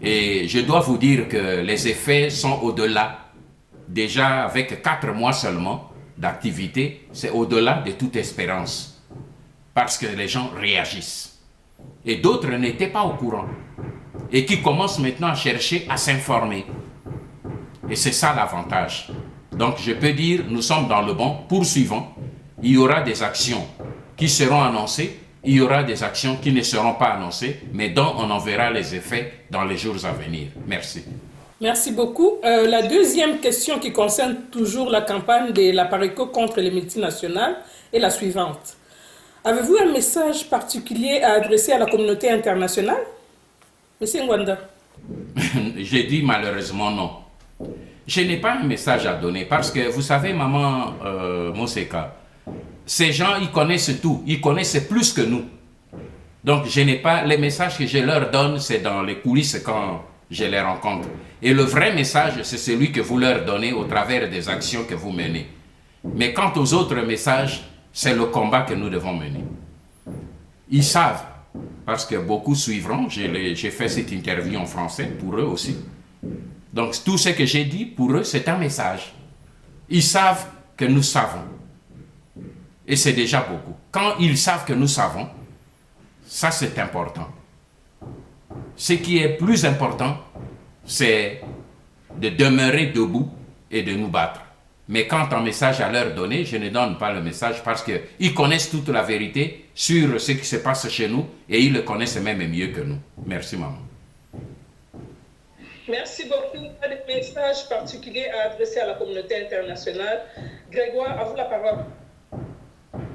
Et je dois vous dire que les effets sont au-delà. Déjà, avec 4 mois seulement, d'activité, c'est au-delà de toute espérance. Parce que les gens réagissent. Et d'autres n'étaient pas au courant. Et qui commencent maintenant à chercher à s'informer. Et c'est ça l'avantage. Donc je peux dire, nous sommes dans le bon, poursuivons. Il y aura des actions qui seront annoncées, il y aura des actions qui ne seront pas annoncées, mais dont on en verra les effets dans les jours à venir. Merci. Merci beaucoup. La deuxième question qui concerne toujours la campagne de la PARECO contre les multinationales est la suivante. Avez-vous un message particulier à adresser à la communauté internationale? Monsieur Ngwanda. J'ai dit malheureusement non. Je n'ai pas un message à donner parce que vous savez, maman Moseka, ces gens, ils connaissent tout, ils connaissent plus que nous. Donc je n'ai pas, les messages que je leur donne, c'est dans les coulisses quand je les rencontre. Et le vrai message, c'est celui que vous leur donnez au travers des actions que vous menez. Mais quant aux autres messages, c'est le combat que nous devons mener. Ils savent, parce que beaucoup suivront, j'ai fait cette interview en français pour eux aussi. Donc tout ce que j'ai dit, pour eux, c'est un message. Ils savent que nous savons. Et c'est déjà beaucoup. Quand ils savent que nous savons, ça c'est important. Ce qui est plus important, c'est de demeurer debout et de nous battre. Mais quant un message à leur donner, je ne donne pas le message parce qu'ils connaissent toute la vérité sur ce qui se passe chez nous et ils le connaissent même mieux que nous. Merci, maman. Merci beaucoup. Pas de message particulier à adresser à la communauté internationale. Grégoire, à vous la parole.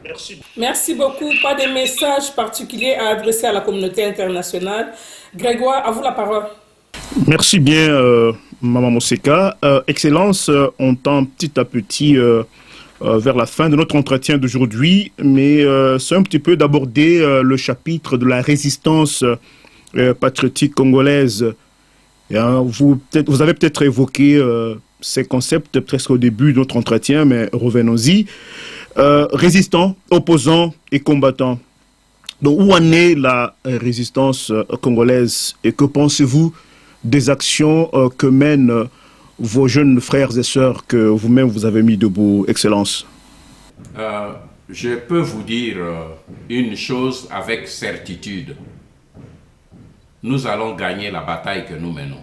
Merci. Merci beaucoup. Pas de message particulier à adresser à la communauté internationale. Grégoire, à vous la parole. Merci bien, Maman Moseka. Excellence, on tend petit à petit vers la fin de notre entretien d'aujourd'hui, mais c'est un petit peu d'aborder le chapitre de la résistance patriotique congolaise. Et, vous avez peut-être évoqué ces concepts presque au début de notre entretien, mais revenons-y. Résistants, opposants et combattants. Donc, où en est la résistance congolaise et que pensez-vous des actions que mènent vos jeunes frères et sœurs que vous-même vous avez mis debout, Excellence? Je peux vous dire une chose avec certitude. Nous allons gagner la bataille que nous menons.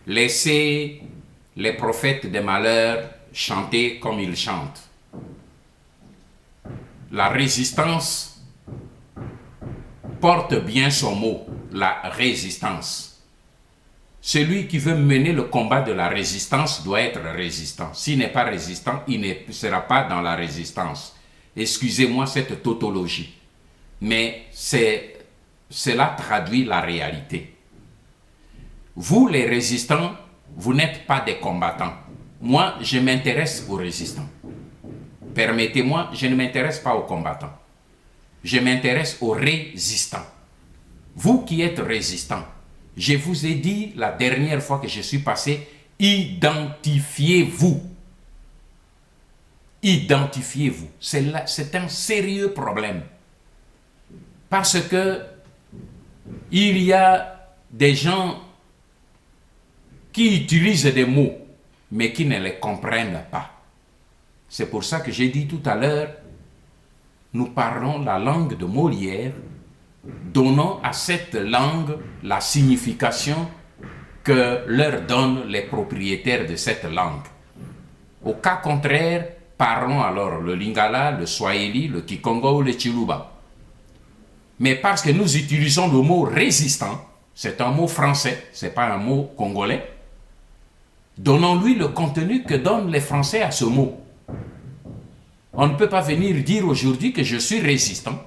Laissez les prophètes des malheurs chanter comme ils chantent. La résistance porte bien son mot, la résistance. Celui qui veut mener le combat de la résistance doit être résistant. S'il n'est pas résistant, il ne sera pas dans la résistance. Excusez-moi cette tautologie, mais cela traduit la réalité. Vous, les résistants, vous n'êtes pas des combattants. Moi, je m'intéresse aux résistants. Permettez-moi, je ne m'intéresse pas aux combattants. Je m'intéresse aux résistants. Vous qui êtes résistants, je vous ai dit la dernière fois que je suis passé, identifiez-vous. Identifiez-vous. C'est un sérieux problème. Parce que il y a des gens qui utilisent des mots, mais qui ne les comprennent pas. C'est pour ça que j'ai dit tout à l'heure, nous parlons la langue de Molière, donnant à cette langue la signification que leur donnent les propriétaires de cette langue. Au cas contraire, parlons alors le Lingala, le Swahili, le Kikongo ou le Chiluba. Mais parce que nous utilisons le mot résistant, c'est un mot français, ce n'est pas un mot congolais, donnons-lui le contenu que donnent les Français à ce mot. On ne peut pas venir dire aujourd'hui que je suis résistant,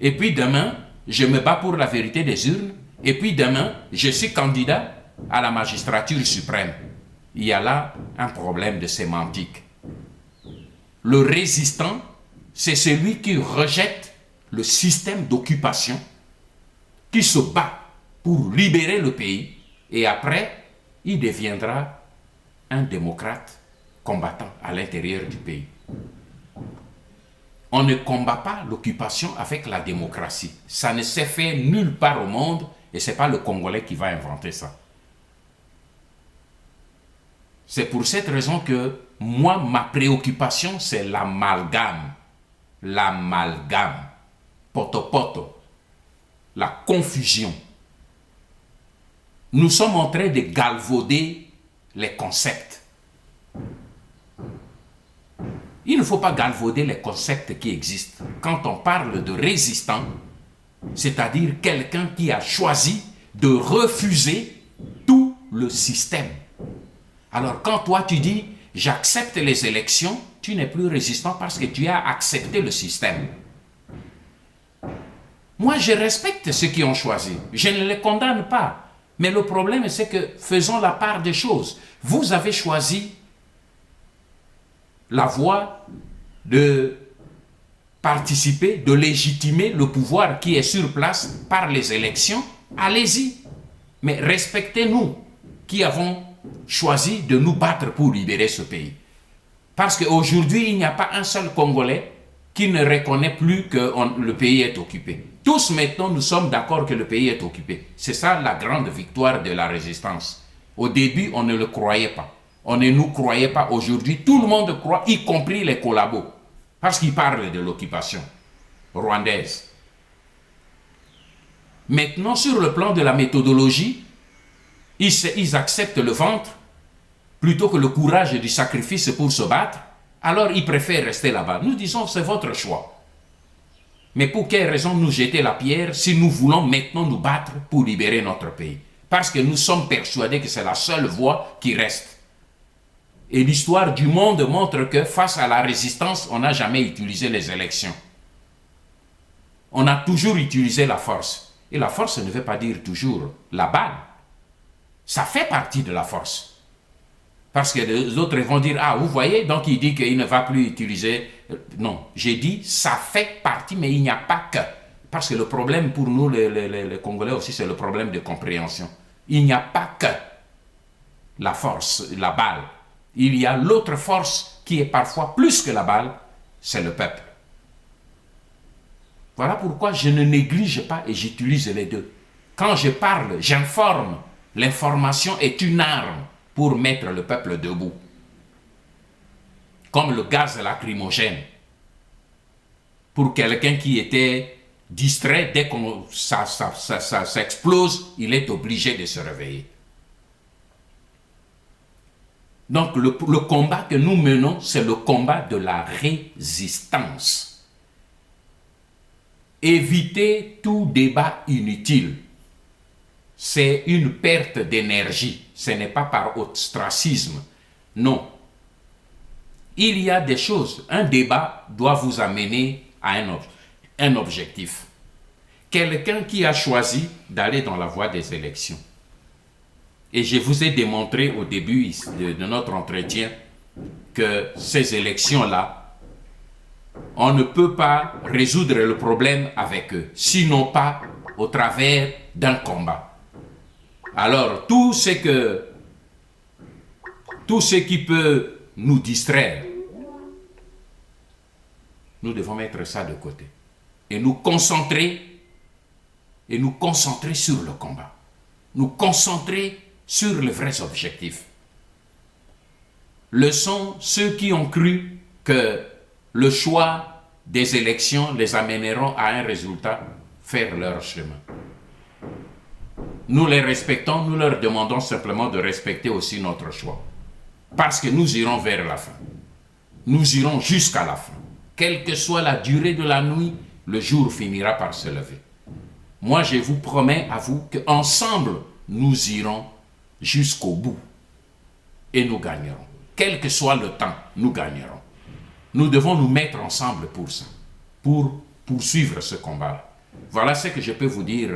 et puis demain, je me bats pour la vérité des urnes, et puis demain, je suis candidat à la magistrature suprême. Il y a là un problème de sémantique. Le résistant, c'est celui qui rejette le système d'occupation, qui se bat pour libérer le pays, et après, il deviendra un démocrate combattant à l'intérieur du pays. On ne combat pas l'occupation avec la démocratie. Ça ne s'est fait nulle part au monde et ce n'est pas le Congolais qui va inventer ça. C'est pour cette raison que moi, ma préoccupation, c'est l'amalgame. L'amalgame. Poto-poto. La confusion. Nous sommes en train de galvauder les concepts. Il ne faut pas galvauder les concepts qui existent. Quand on parle de résistant, c'est-à-dire quelqu'un qui a choisi de refuser tout le système. Alors quand toi tu dis « j'accepte les élections », tu n'es plus résistant parce que tu as accepté le système. Moi, je respecte ceux qui ont choisi. Je ne les condamne pas. Mais le problème, c'est que faisons la part des choses. Vous avez choisi la voie de participer, de légitimer le pouvoir qui est sur place par les élections. Allez-y. Mais respectez-nous qui avons choisi de nous battre pour libérer ce pays. Parce qu'aujourd'hui, il n'y a pas un seul Congolais qui ne reconnaît plus que le pays est occupé. Tous maintenant, nous sommes d'accord que le pays est occupé. C'est ça la grande victoire de la résistance. Au début, on ne le croyait pas. On ne nous croyait pas. Aujourd'hui, tout le monde croit, y compris les collabos. Parce qu'ils parlent de l'occupation rwandaise. Maintenant, sur le plan de la méthodologie, ils acceptent le ventre plutôt que le courage du sacrifice pour se battre. Alors, ils préfèrent rester là-bas. Nous disons, c'est votre choix. Mais pour quelle raison nous jeter la pierre si nous voulons maintenant nous battre pour libérer notre pays? Parce que nous sommes persuadés que c'est la seule voie qui reste. Et l'histoire du monde montre que face à la résistance, on n'a jamais utilisé les élections. On a toujours utilisé la force. Et la force ne veut pas dire toujours la balle. Ça fait partie de la force. Parce que les autres vont dire, ah, vous voyez, donc il dit qu'il ne va plus utiliser. Non, j'ai dit, ça fait partie, mais il n'y a pas que. Parce que le problème pour nous, les Congolais aussi, c'est le problème de compréhension. Il n'y a pas que la force, la balle. Il y a l'autre force qui est parfois plus que la balle, c'est le peuple. Voilà pourquoi je ne néglige pas et j'utilise les deux. Quand je parle, j'informe. L'information est une arme pour mettre le peuple debout. Comme le gaz lacrymogène. Pour quelqu'un qui était distrait, dès que ça explose, il est obligé de se réveiller. Donc le combat que nous menons, c'est le combat de la résistance. Éviter tout débat inutile. C'est une perte d'énergie. Ce n'est pas par ostracisme. Non. Il y a des choses. Un débat doit vous amener à un objectif. Quelqu'un qui a choisi d'aller dans la voie des élections. Et je vous ai démontré au début de notre entretien que ces élections-là, on ne peut pas résoudre le problème avec eux, sinon pas au travers d'un combat. Alors, tout ce qui peut nous distraire, nous devons mettre ça de côté et nous concentrer sur le combat, nous concentrer sur les vrais objectifs. Le sont ceux qui ont cru que le choix des élections les amèneront à un résultat, faire leur chemin. Nous les respectons, nous leur demandons simplement de respecter aussi notre choix. Parce que nous irons vers la fin. Nous irons jusqu'à la fin. Quelle que soit la durée de la nuit, le jour finira par se lever. Moi, je vous promets à vous qu'ensemble, nous irons jusqu'au bout. Et nous gagnerons. Quel que soit le temps, nous gagnerons. Nous devons nous mettre ensemble pour ça. Pour poursuivre ce combat. Voilà ce que je peux vous dire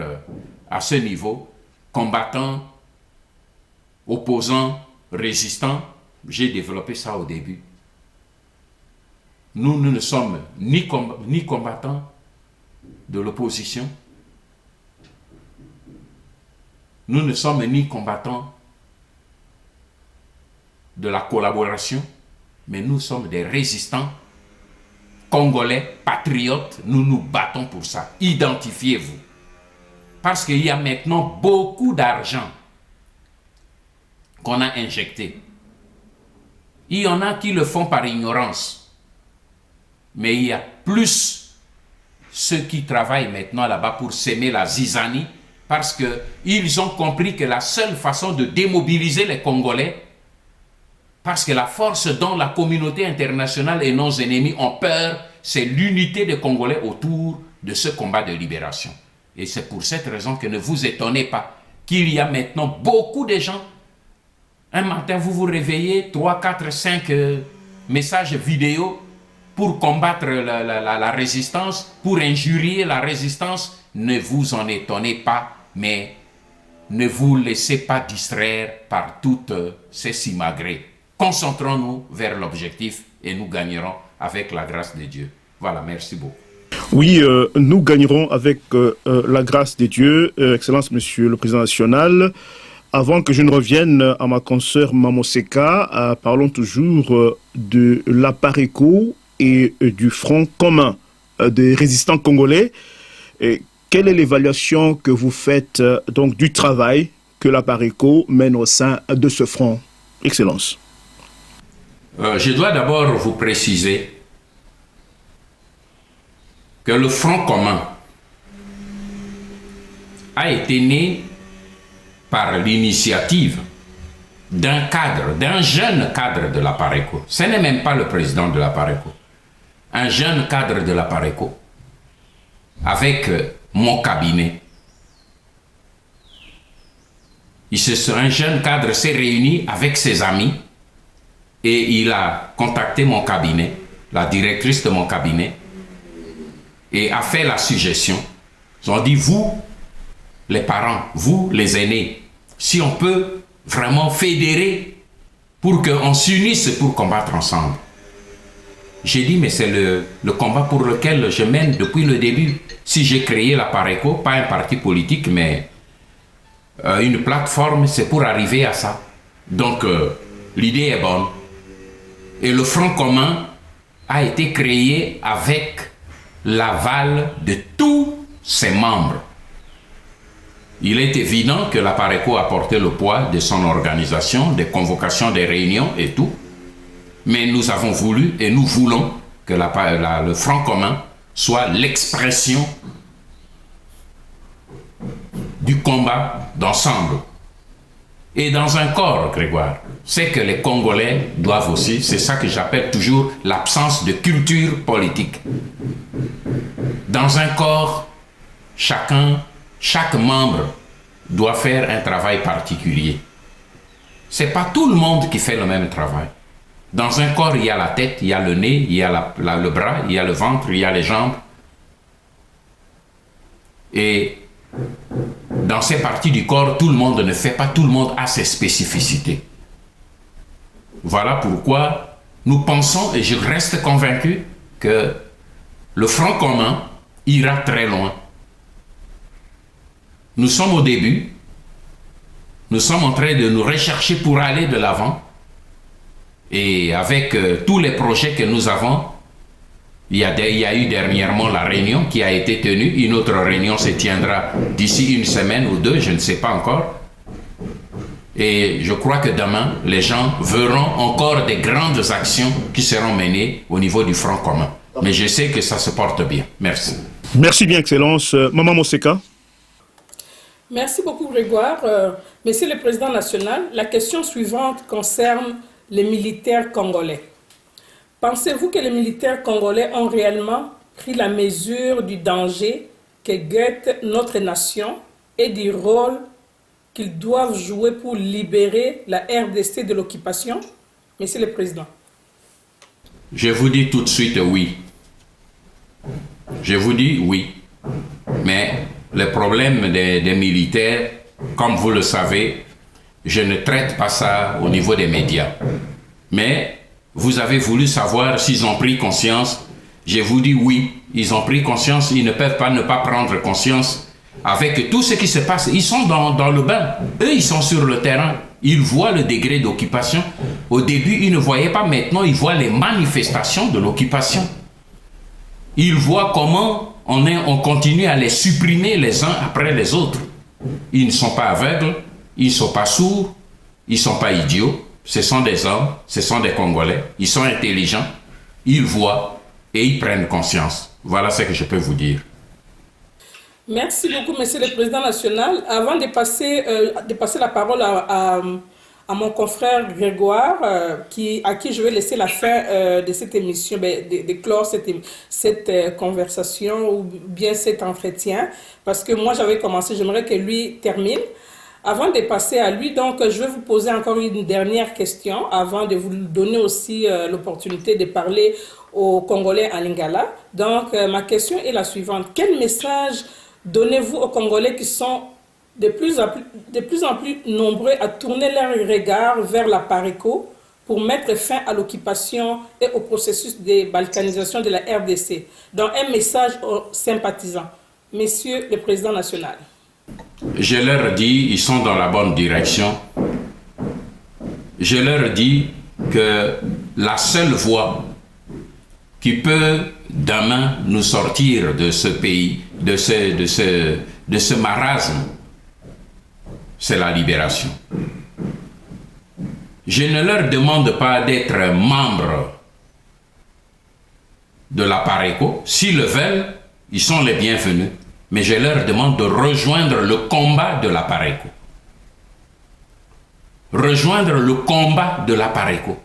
à ce niveau. Combattants, opposants, résistants, j'ai développé ça au début. Nous ne sommes ni combattants de l'opposition, nous ne sommes ni combattants de la collaboration, mais nous sommes des résistants congolais, patriotes, nous nous battons pour ça. Identifiez-vous. Parce qu'il y a maintenant beaucoup d'argent qu'on a injecté Il y en a qui le font par ignorance. Mais il y a plus ceux qui travaillent maintenant là-bas pour s'aimer la zizanie, parce qu'ils ont compris que la seule façon de démobiliser les Congolais, parce que la force dont la communauté internationale et nos ennemis ont peur, c'est l'unité des Congolais autour de ce combat de libération. Et c'est pour cette raison que ne vous étonnez pas qu'il y a maintenant beaucoup de gens. Un matin, vous vous réveillez, 3, 4, 5 messages vidéo pour combattre la résistance, pour injurier la résistance. Ne vous en étonnez pas, mais ne vous laissez pas distraire par toutes ces simagrées. Concentrons-nous vers l'objectif et nous gagnerons avec la grâce de Dieu. Voilà, merci beaucoup. Oui, nous gagnerons avec la grâce de Dieu, Excellence Monsieur le Président national. Avant que je ne revienne à ma consoeur Mamoseka, parlons toujours de l'APARECO et du Front commun des résistants congolais. Et quelle est l'évaluation que vous faites donc du travail que l'APARECO mène au sein de ce front, Excellence? Je dois d'abord vous préciser que le Front commun a été né par l'initiative d'un cadre, d'un jeune cadre de l'APARECO. Ce n'est même pas le président de l'APARECO. Un jeune cadre de l'APARECO avec mon cabinet. Un jeune cadre s'est réuni avec ses amis et il a contacté mon cabinet, la directrice de mon cabinet, et a fait la suggestion. Ils ont dit, vous, les parents, vous, les aînés, si on peut vraiment fédérer pour qu'on s'unisse pour combattre ensemble. J'ai dit, mais c'est le combat pour lequel je mène depuis le début. Si j'ai créé l'APARECO, pas un parti politique, mais une plateforme, c'est pour arriver à ça. Donc, l'idée est bonne. Et le Front commun a été créé avec l'aval de tous ses membres. Il est évident que l'APARECO a porté le poids de son organisation, des convocations, des réunions et tout. Mais nous avons voulu et nous voulons que le Front commun soit l'expression du combat d'ensemble. Et dans un corps, Grégoire, c'est que les Congolais doivent aussi, c'est ça que j'appelle toujours l'absence de culture politique. Dans un corps, chaque membre doit faire un travail particulier. C'est pas tout le monde qui fait le même travail. Dans un corps, il y a la tête, il y a le nez, il y a le bras, il y a le ventre, il y a les jambes. Et dans ces parties du corps, tout le monde ne fait pas, tout le monde a ses spécificités. Voilà pourquoi nous pensons, et je reste convaincu, que le Front commun ira très loin. Nous sommes au début, nous sommes en train de nous rechercher pour aller de l'avant, et avec tous les projets que nous avons, il y a eu dernièrement la réunion qui a été tenue. Une autre réunion se tiendra d'ici une semaine ou deux, je ne sais pas encore. Et je crois que demain, les gens verront encore des grandes actions qui seront menées au niveau du Front commun. Mais je sais que ça se porte bien. Merci. Merci bien, Excellence. Maman Moseka. Merci beaucoup, Grégoire. Monsieur le Président national, la question suivante concerne les militaires congolais. Pensez-vous que les militaires congolais ont réellement pris la mesure du danger que guette notre nation et du rôle qu'ils doivent jouer pour libérer la RDC de l'occupation? Monsieur le Président. Je vous dis tout de suite oui. Je vous dis oui. Mais le problème des militaires, comme vous le savez, je ne traite pas ça au niveau des médias. Mais vous avez voulu savoir s'ils ont pris conscience. Je vous dis oui, ils ont pris conscience. Ils ne peuvent pas ne pas prendre conscience. Avec tout ce qui se passe, ils sont dans le bain. Eux, ils sont sur le terrain. Ils voient le degré d'occupation. Au début, ils ne voyaient pas. Maintenant, ils voient les manifestations de l'occupation. Ils voient comment on continue à les supprimer les uns après les autres. Ils ne sont pas aveugles, ils ne sont pas sourds, ils ne sont pas idiots. Ce sont des hommes, ce sont des Congolais. Ils sont intelligents, ils voient et ils prennent conscience. Voilà ce que je peux vous dire. Merci beaucoup, Monsieur le Président national. Avant de passer la parole à mon confrère Grégoire, à qui je vais laisser la fin de cette émission, de clore cette conversation ou bien cet entretien, parce que moi j'avais commencé, j'aimerais que lui termine. Avant de passer à lui, donc je vais vous poser encore une dernière question avant de vous donner aussi l'opportunité de parler aux Congolais en lingala. Donc ma question est la suivante. Quel message donnez-vous aux Congolais qui sont de plus en plus nombreux à tourner leur regard vers la PARECO pour mettre fin à l'occupation et au processus de balkanisation de la RDC? Donc un message aux sympathisants. Messieurs le Président national. Je leur dis, ils sont dans la bonne direction. Je leur dis que la seule voie qui peut demain nous sortir de ce pays, de ce marasme, c'est la libération. Je ne leur demande pas d'être membres de la PARECO. S'ils le veulent, ils sont les bienvenus. Mais je leur demande de rejoindre le combat de la PARECO. Rejoindre le combat de la PARECO.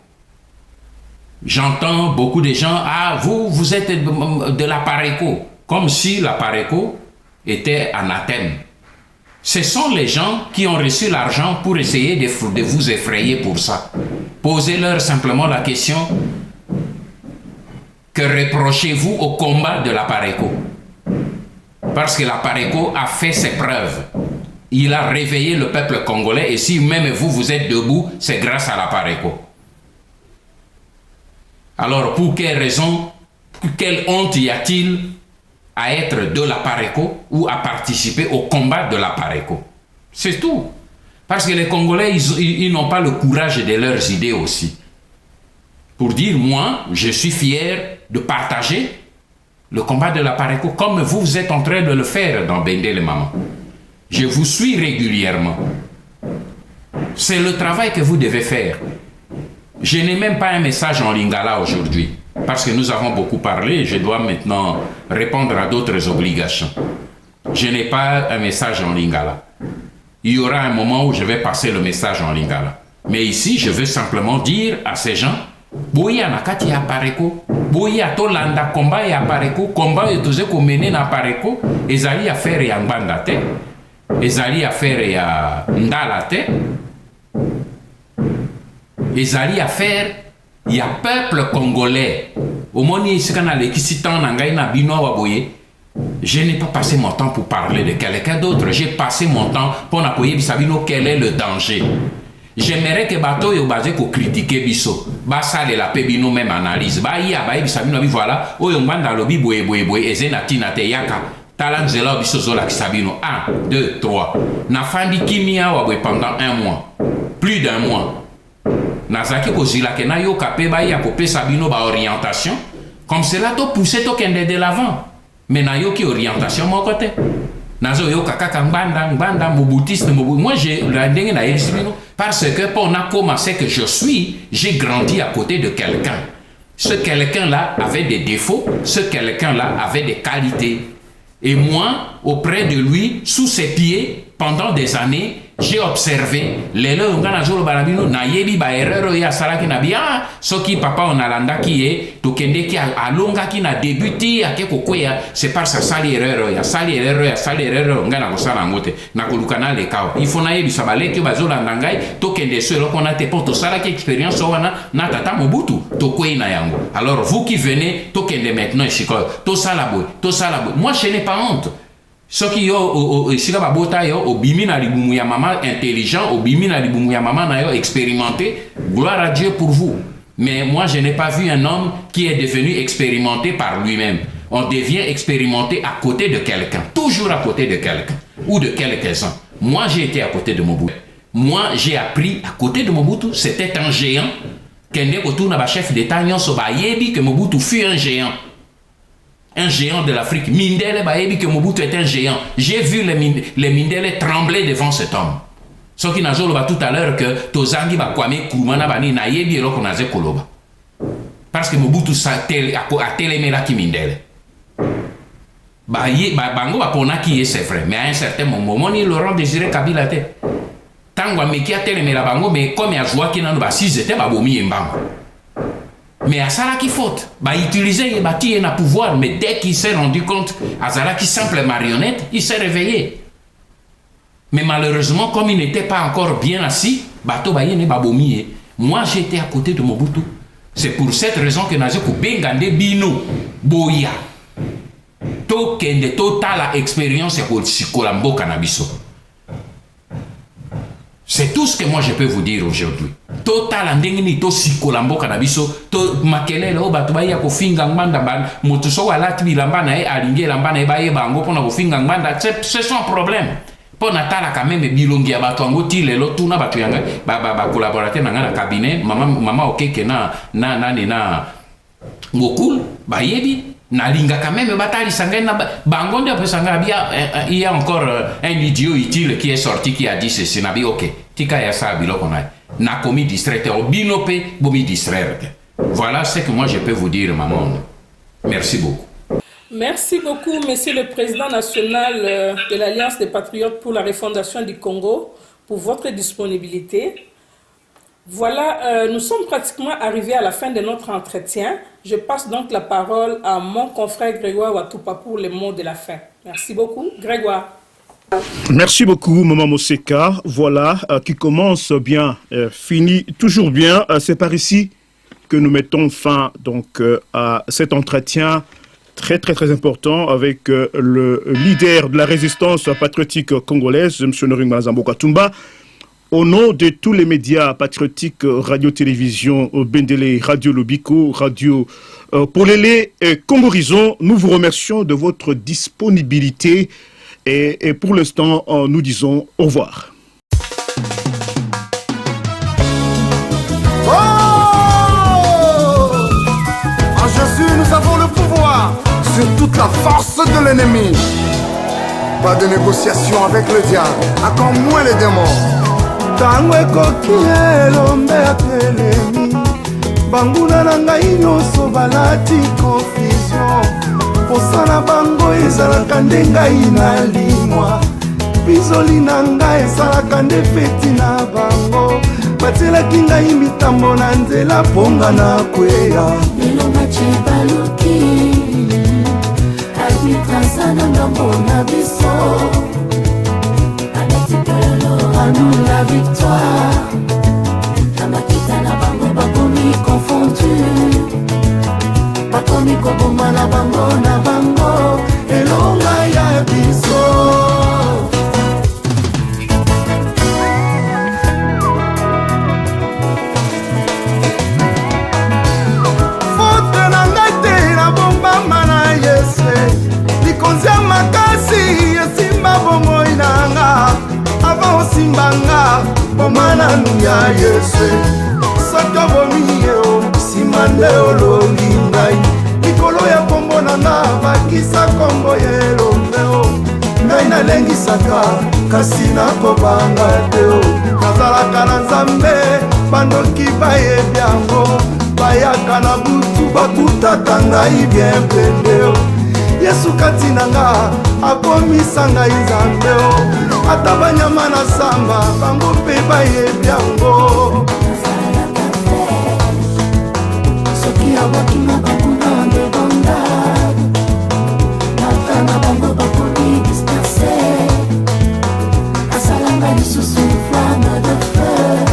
J'entends beaucoup de gens, ah, vous êtes de la PARECO, comme si la PARECO était anathème. Ce sont les gens qui ont reçu l'argent pour essayer de vous effrayer pour ça. Posez-leur simplement la question, que reprochez-vous au combat de la PARECO? Parce que la PARECO a fait ses preuves. Il a réveillé le peuple congolais et si même vous êtes debout, c'est grâce à la PARECO. Alors pour quelle raison, quelle honte y a-t-il à être de la PARECO ou à participer au combat de la PARECO? C'est tout. Parce que les Congolais, ils n'ont pas le courage de leurs idées aussi. Pour dire, moi, je suis fier de partager le combat de la PARECO, comme vous êtes en train de le faire dans Bendele Maman. Je vous suis régulièrement. C'est le travail que vous devez faire. Je n'ai même pas un message en lingala aujourd'hui, parce que nous avons beaucoup parlé et je dois maintenant répondre à d'autres obligations. Je n'ai pas un message en lingala. Il y aura un moment où je vais passer le message en lingala. Mais ici, je veux simplement dire à ces gens, Boya nakati ya PARECO, boya tolanda combat ya PARECO, combat etuze komene na PARECO, ezali affaire ya Ngbanda te, ezali affaire ya Ndala te, ezali affaire ya peuple congolais. Omoni isikana lekisitan na ngai na bino wa boye. Je n'ai pas passé mon temps pour parler de quelqu'un d'autre, j'ai passé mon temps pour n'appuyer bisabino quel est le danger. J'aimerais que bato yo basé ko critiquer biso ba sale la pe bino même analyse ba ya ba bisabino bi voilà oyo Ngbanda lobi boye ezena tina te yaka tala nzela biso zola kisabino 1 2 3 na fandi kimia wa boye pendant un mois, plus d'un mois. Nazaki kozila ke na yo kapé ba ya ko pesa bino ba orientation comme cela to pousser to kende de l'avant. Mais na yo ki orientation mon côté nazo yo kaka Ngbanda mobutiste moi j'ai la ndenge na yelisibino parce que pour on a commencé que je suis, j'ai grandi à côté de quelqu'un. Ce quelqu'un là avait des défauts, ce quelqu'un là avait des qualités et moi auprès de lui sous ses pieds pendant des années j'ai observé les lelo ngana zolo balabino na yebi ba erreur ya salaki na bia soki papa on alanda ki e to kende ki alonga ki na débuti ake kokwea c'est par sa sali erreur ya sali erreur ngana ko sala ngote na kolukana le kawa il faut na yebi sabale ki bazola ndangai to kende selo kona te poto sala ki expérience wana na tata mobutu to kwena yango. Alors vous qui venez to kende maintenant ici to sala boy moi je n'ai pas honte. Ce qui yo sika babota yo obimi na libumu ya maman intelligent, obimi na libumu ya maman na yo expérimenté, gloire à Dieu pour vous. Mais moi je n'ai pas vu un homme qui est devenu expérimenté par lui-même. On devient expérimenté à côté de quelqu'un, toujours à côté de quelqu'un ou de quelques-uns. Moi j'ai été à côté de Mobutu. Moi j'ai appris à côté de Mobutu, c'était un géant. Kende Otuna ba chef d'état nyonso ba yebi que Mobutu fut un géant. Un géant de l'Afrique. Mindele Baebi que Mobutu est un géant. J'ai vu les Mindele trembler devant cet homme. Ce qui n'a pas tout à l'heure que Tozangi va kwame Kurumana bani na yebi eloko na ze koloba. Parce que Mobutu a télémé la Kimindele. Bango va pona qui est, c'est vrai. Mais à un certain moment, il Laurent Désiré Kabila te. Tango me qui a télémé la bango, mais comme il y a joie qui n'a pas si c'était pas bomi et bango. Mais à ça là qui faute. Utiliser et na pouvoir, mais dès qu'il s'est rendu compte, à ça là qui simple marionnette, il s'est réveillé. Mais malheureusement, comme il n'était pas encore bien assis, bateau baye ne babomi. Moi j'étais à côté de Mobutu. C'est pour cette raison que Nazé Bengande Bino Boya. Tokende totale expérience et Kolambo Cannabiso. C'est tout ce que moi je peux vous dire aujourd'hui. Total andengini to Kolambo Cannabiso, to makele lo batubaya ko finga nganda ban, motuso wala tibilamba na e alinge lamba na e baye bango pona ko finga nganda, c'est son problème. Pour Natala quand même bilongi ya bato ango ti lelo tuna bato yanga ba collaborateur na ngana cabinet mama okeke na ngokul ba yebi na linga quand même batali sangena bango ndio pesanga bia il y a encore un idiot utile qui est sorti qui a dit ceci na bi OK tika ya sa biloko na commis distracteur binope bomi distraire. Voilà ce que moi je peux vous dire maman. Merci beaucoup. Merci beaucoup, Monsieur le Président national de l'Alliance des Patriotes pour la refondation du Congo, pour votre disponibilité. Voilà, nous sommes pratiquement arrivés à la fin de notre entretien. Je passe donc la parole à mon confrère Grégoire Watupa pour les mots de la fin. Merci beaucoup, Grégoire. Merci beaucoup, Maman Moseka. Voilà, qui commence bien, finit toujours bien. C'est par ici que nous mettons fin donc, à cet entretien très important avec le leader de la résistance patriotique congolaise, M. Noring Zambo Katumba. Au nom de tous les médias patriotiques, radio-télévision, Bendele, Radio Lobiko, Radio Polele et Congo Horizon, nous vous remercions de votre disponibilité et pour l'instant, nous disons au revoir. Nous avons le pouvoir sur toute la force de l'ennemi. Pas de négociation avec le diable, encore moins les démons. Tango ekoki elombe atelemi banguna na ngai nyonso balati confusion posana bango ezalaka nde ngai nalimwa bizoli na ngai ezalaka nde feti na bango batielaki ngai mitambo na nzela mponga na kweya lelo machi baluki arbitrasa na ngambo na biso à nous la victoire. La makita na bango bakomi confondu. Bakomi koboma na bango elonga ya biso. Fote na ngai te na bombama na Yesu. Likonzia makasi esimba bomoi na nga. Avant simbanga bomana ya Yesu soto bomio simande olongi ngai likolo ya kombo na nga bakisa kombo yelomeo ngai nalengisaka kasi nakobanga te nazalaka na Nzambe bandoki bayebi yango bayaka na butu bakutaka ngai bien pendeo Yesu kati na nga akomisa ngai Nzambe ata banyama na samba bango mpe bayebi yango soki awaki na banguna ndebonda mata na bango bakomi disperse asalanga lisusu flamme de feu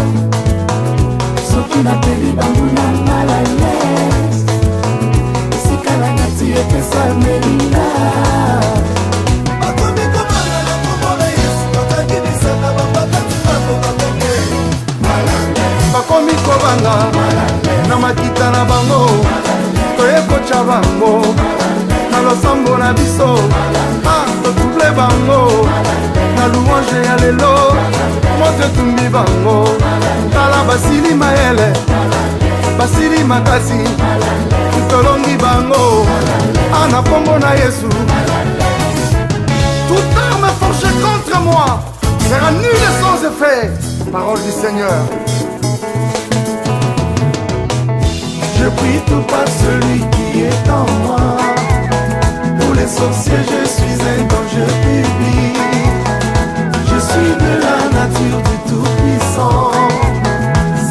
soki napeli banguna malales esikala nati epesa melinga bakomi kobanga na makita na bango toyekocha bango na losambo na biso totouble bango na louange ya lelo moto etumbi bango tala basili mayele basili makasi tolongi bango ana kombo na Yesu. Toute arme forgée contre moi sera nulle et sans effet. vrai, parole du Seigneur. Je prie tout par celui qui est en moi. Pour les sorciers, je suis un danger public. Je suis de la nature du Tout-Puissant.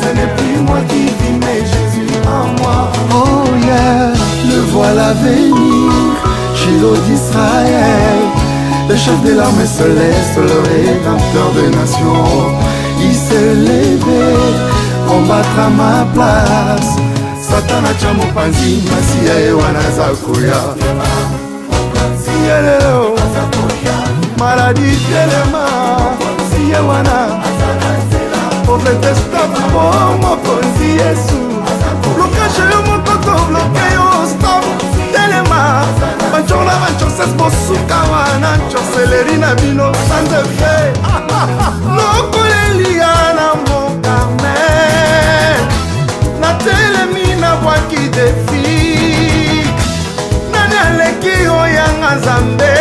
Ce n'est plus moi qui vis, mais Jésus en moi. Oh yeah, le voilà venir, Shiloh d'Israël. Le chef de l'armée céleste, le rédempteur des nations. Il s'est levé, combattre à ma place. Satana chamo panzi, Masia ewana zakuya. Sielelo, maladie telema, Siewana. Pauvreté stop, oh mon konzi Yesu. Blocage yo mon coco, bloqué yo stop, telema. Banchola banchoses bosuka wana, choselerina bino, sande fe. Lokolelia na mon carnet. Na telemi na bwaki defi. Nani aleki oyanga Nzambe.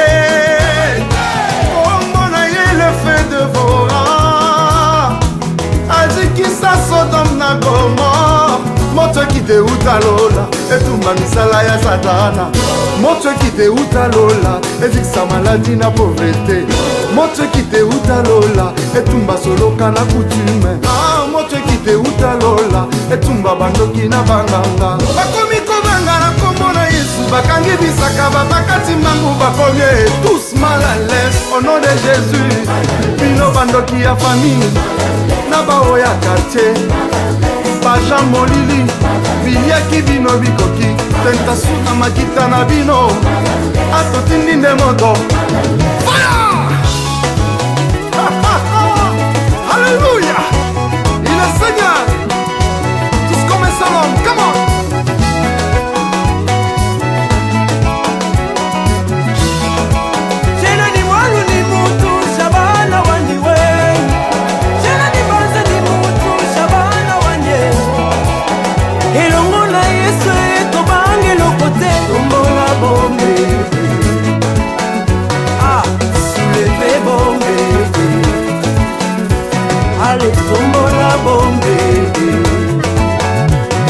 Komona ye le feu dévorant. Azikisa Sodome na Gomorrhe. Moto kite utalola, etumba misala ya Satana. Moto kite utalola, ezikisa maladie na pauvreté. Moto kite utalola, etumba soloka na coutume. Moto kite utalola, etumba bandoki na banganga. Bakomi kobanga na kombo na Yesu, bakangi bisaka babakati mangu bakomi tous mal à l'aise. Au nom de Jésus, bino bandoki ya famille, na bao ya quartier. Bajan molili, biliaki bino bikoki. Tentation na makita na bino, atotindi nde moto. Fire! Alléluia! Il est Seigneur! Tous comme un seul homme, come on! Tombola bombe,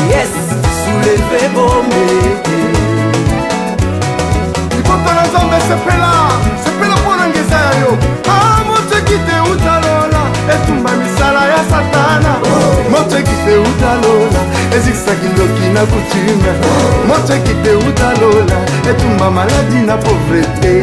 yes, soulevez bombe. Likota na Nzambe sepela mpona ngeza ya yo. Moto kite utalola, etumba misala ya Satana. Moto kite utalola, ezikisaki ndoki na coutume. Moto kite utalola, etumba maladie na pauvreté.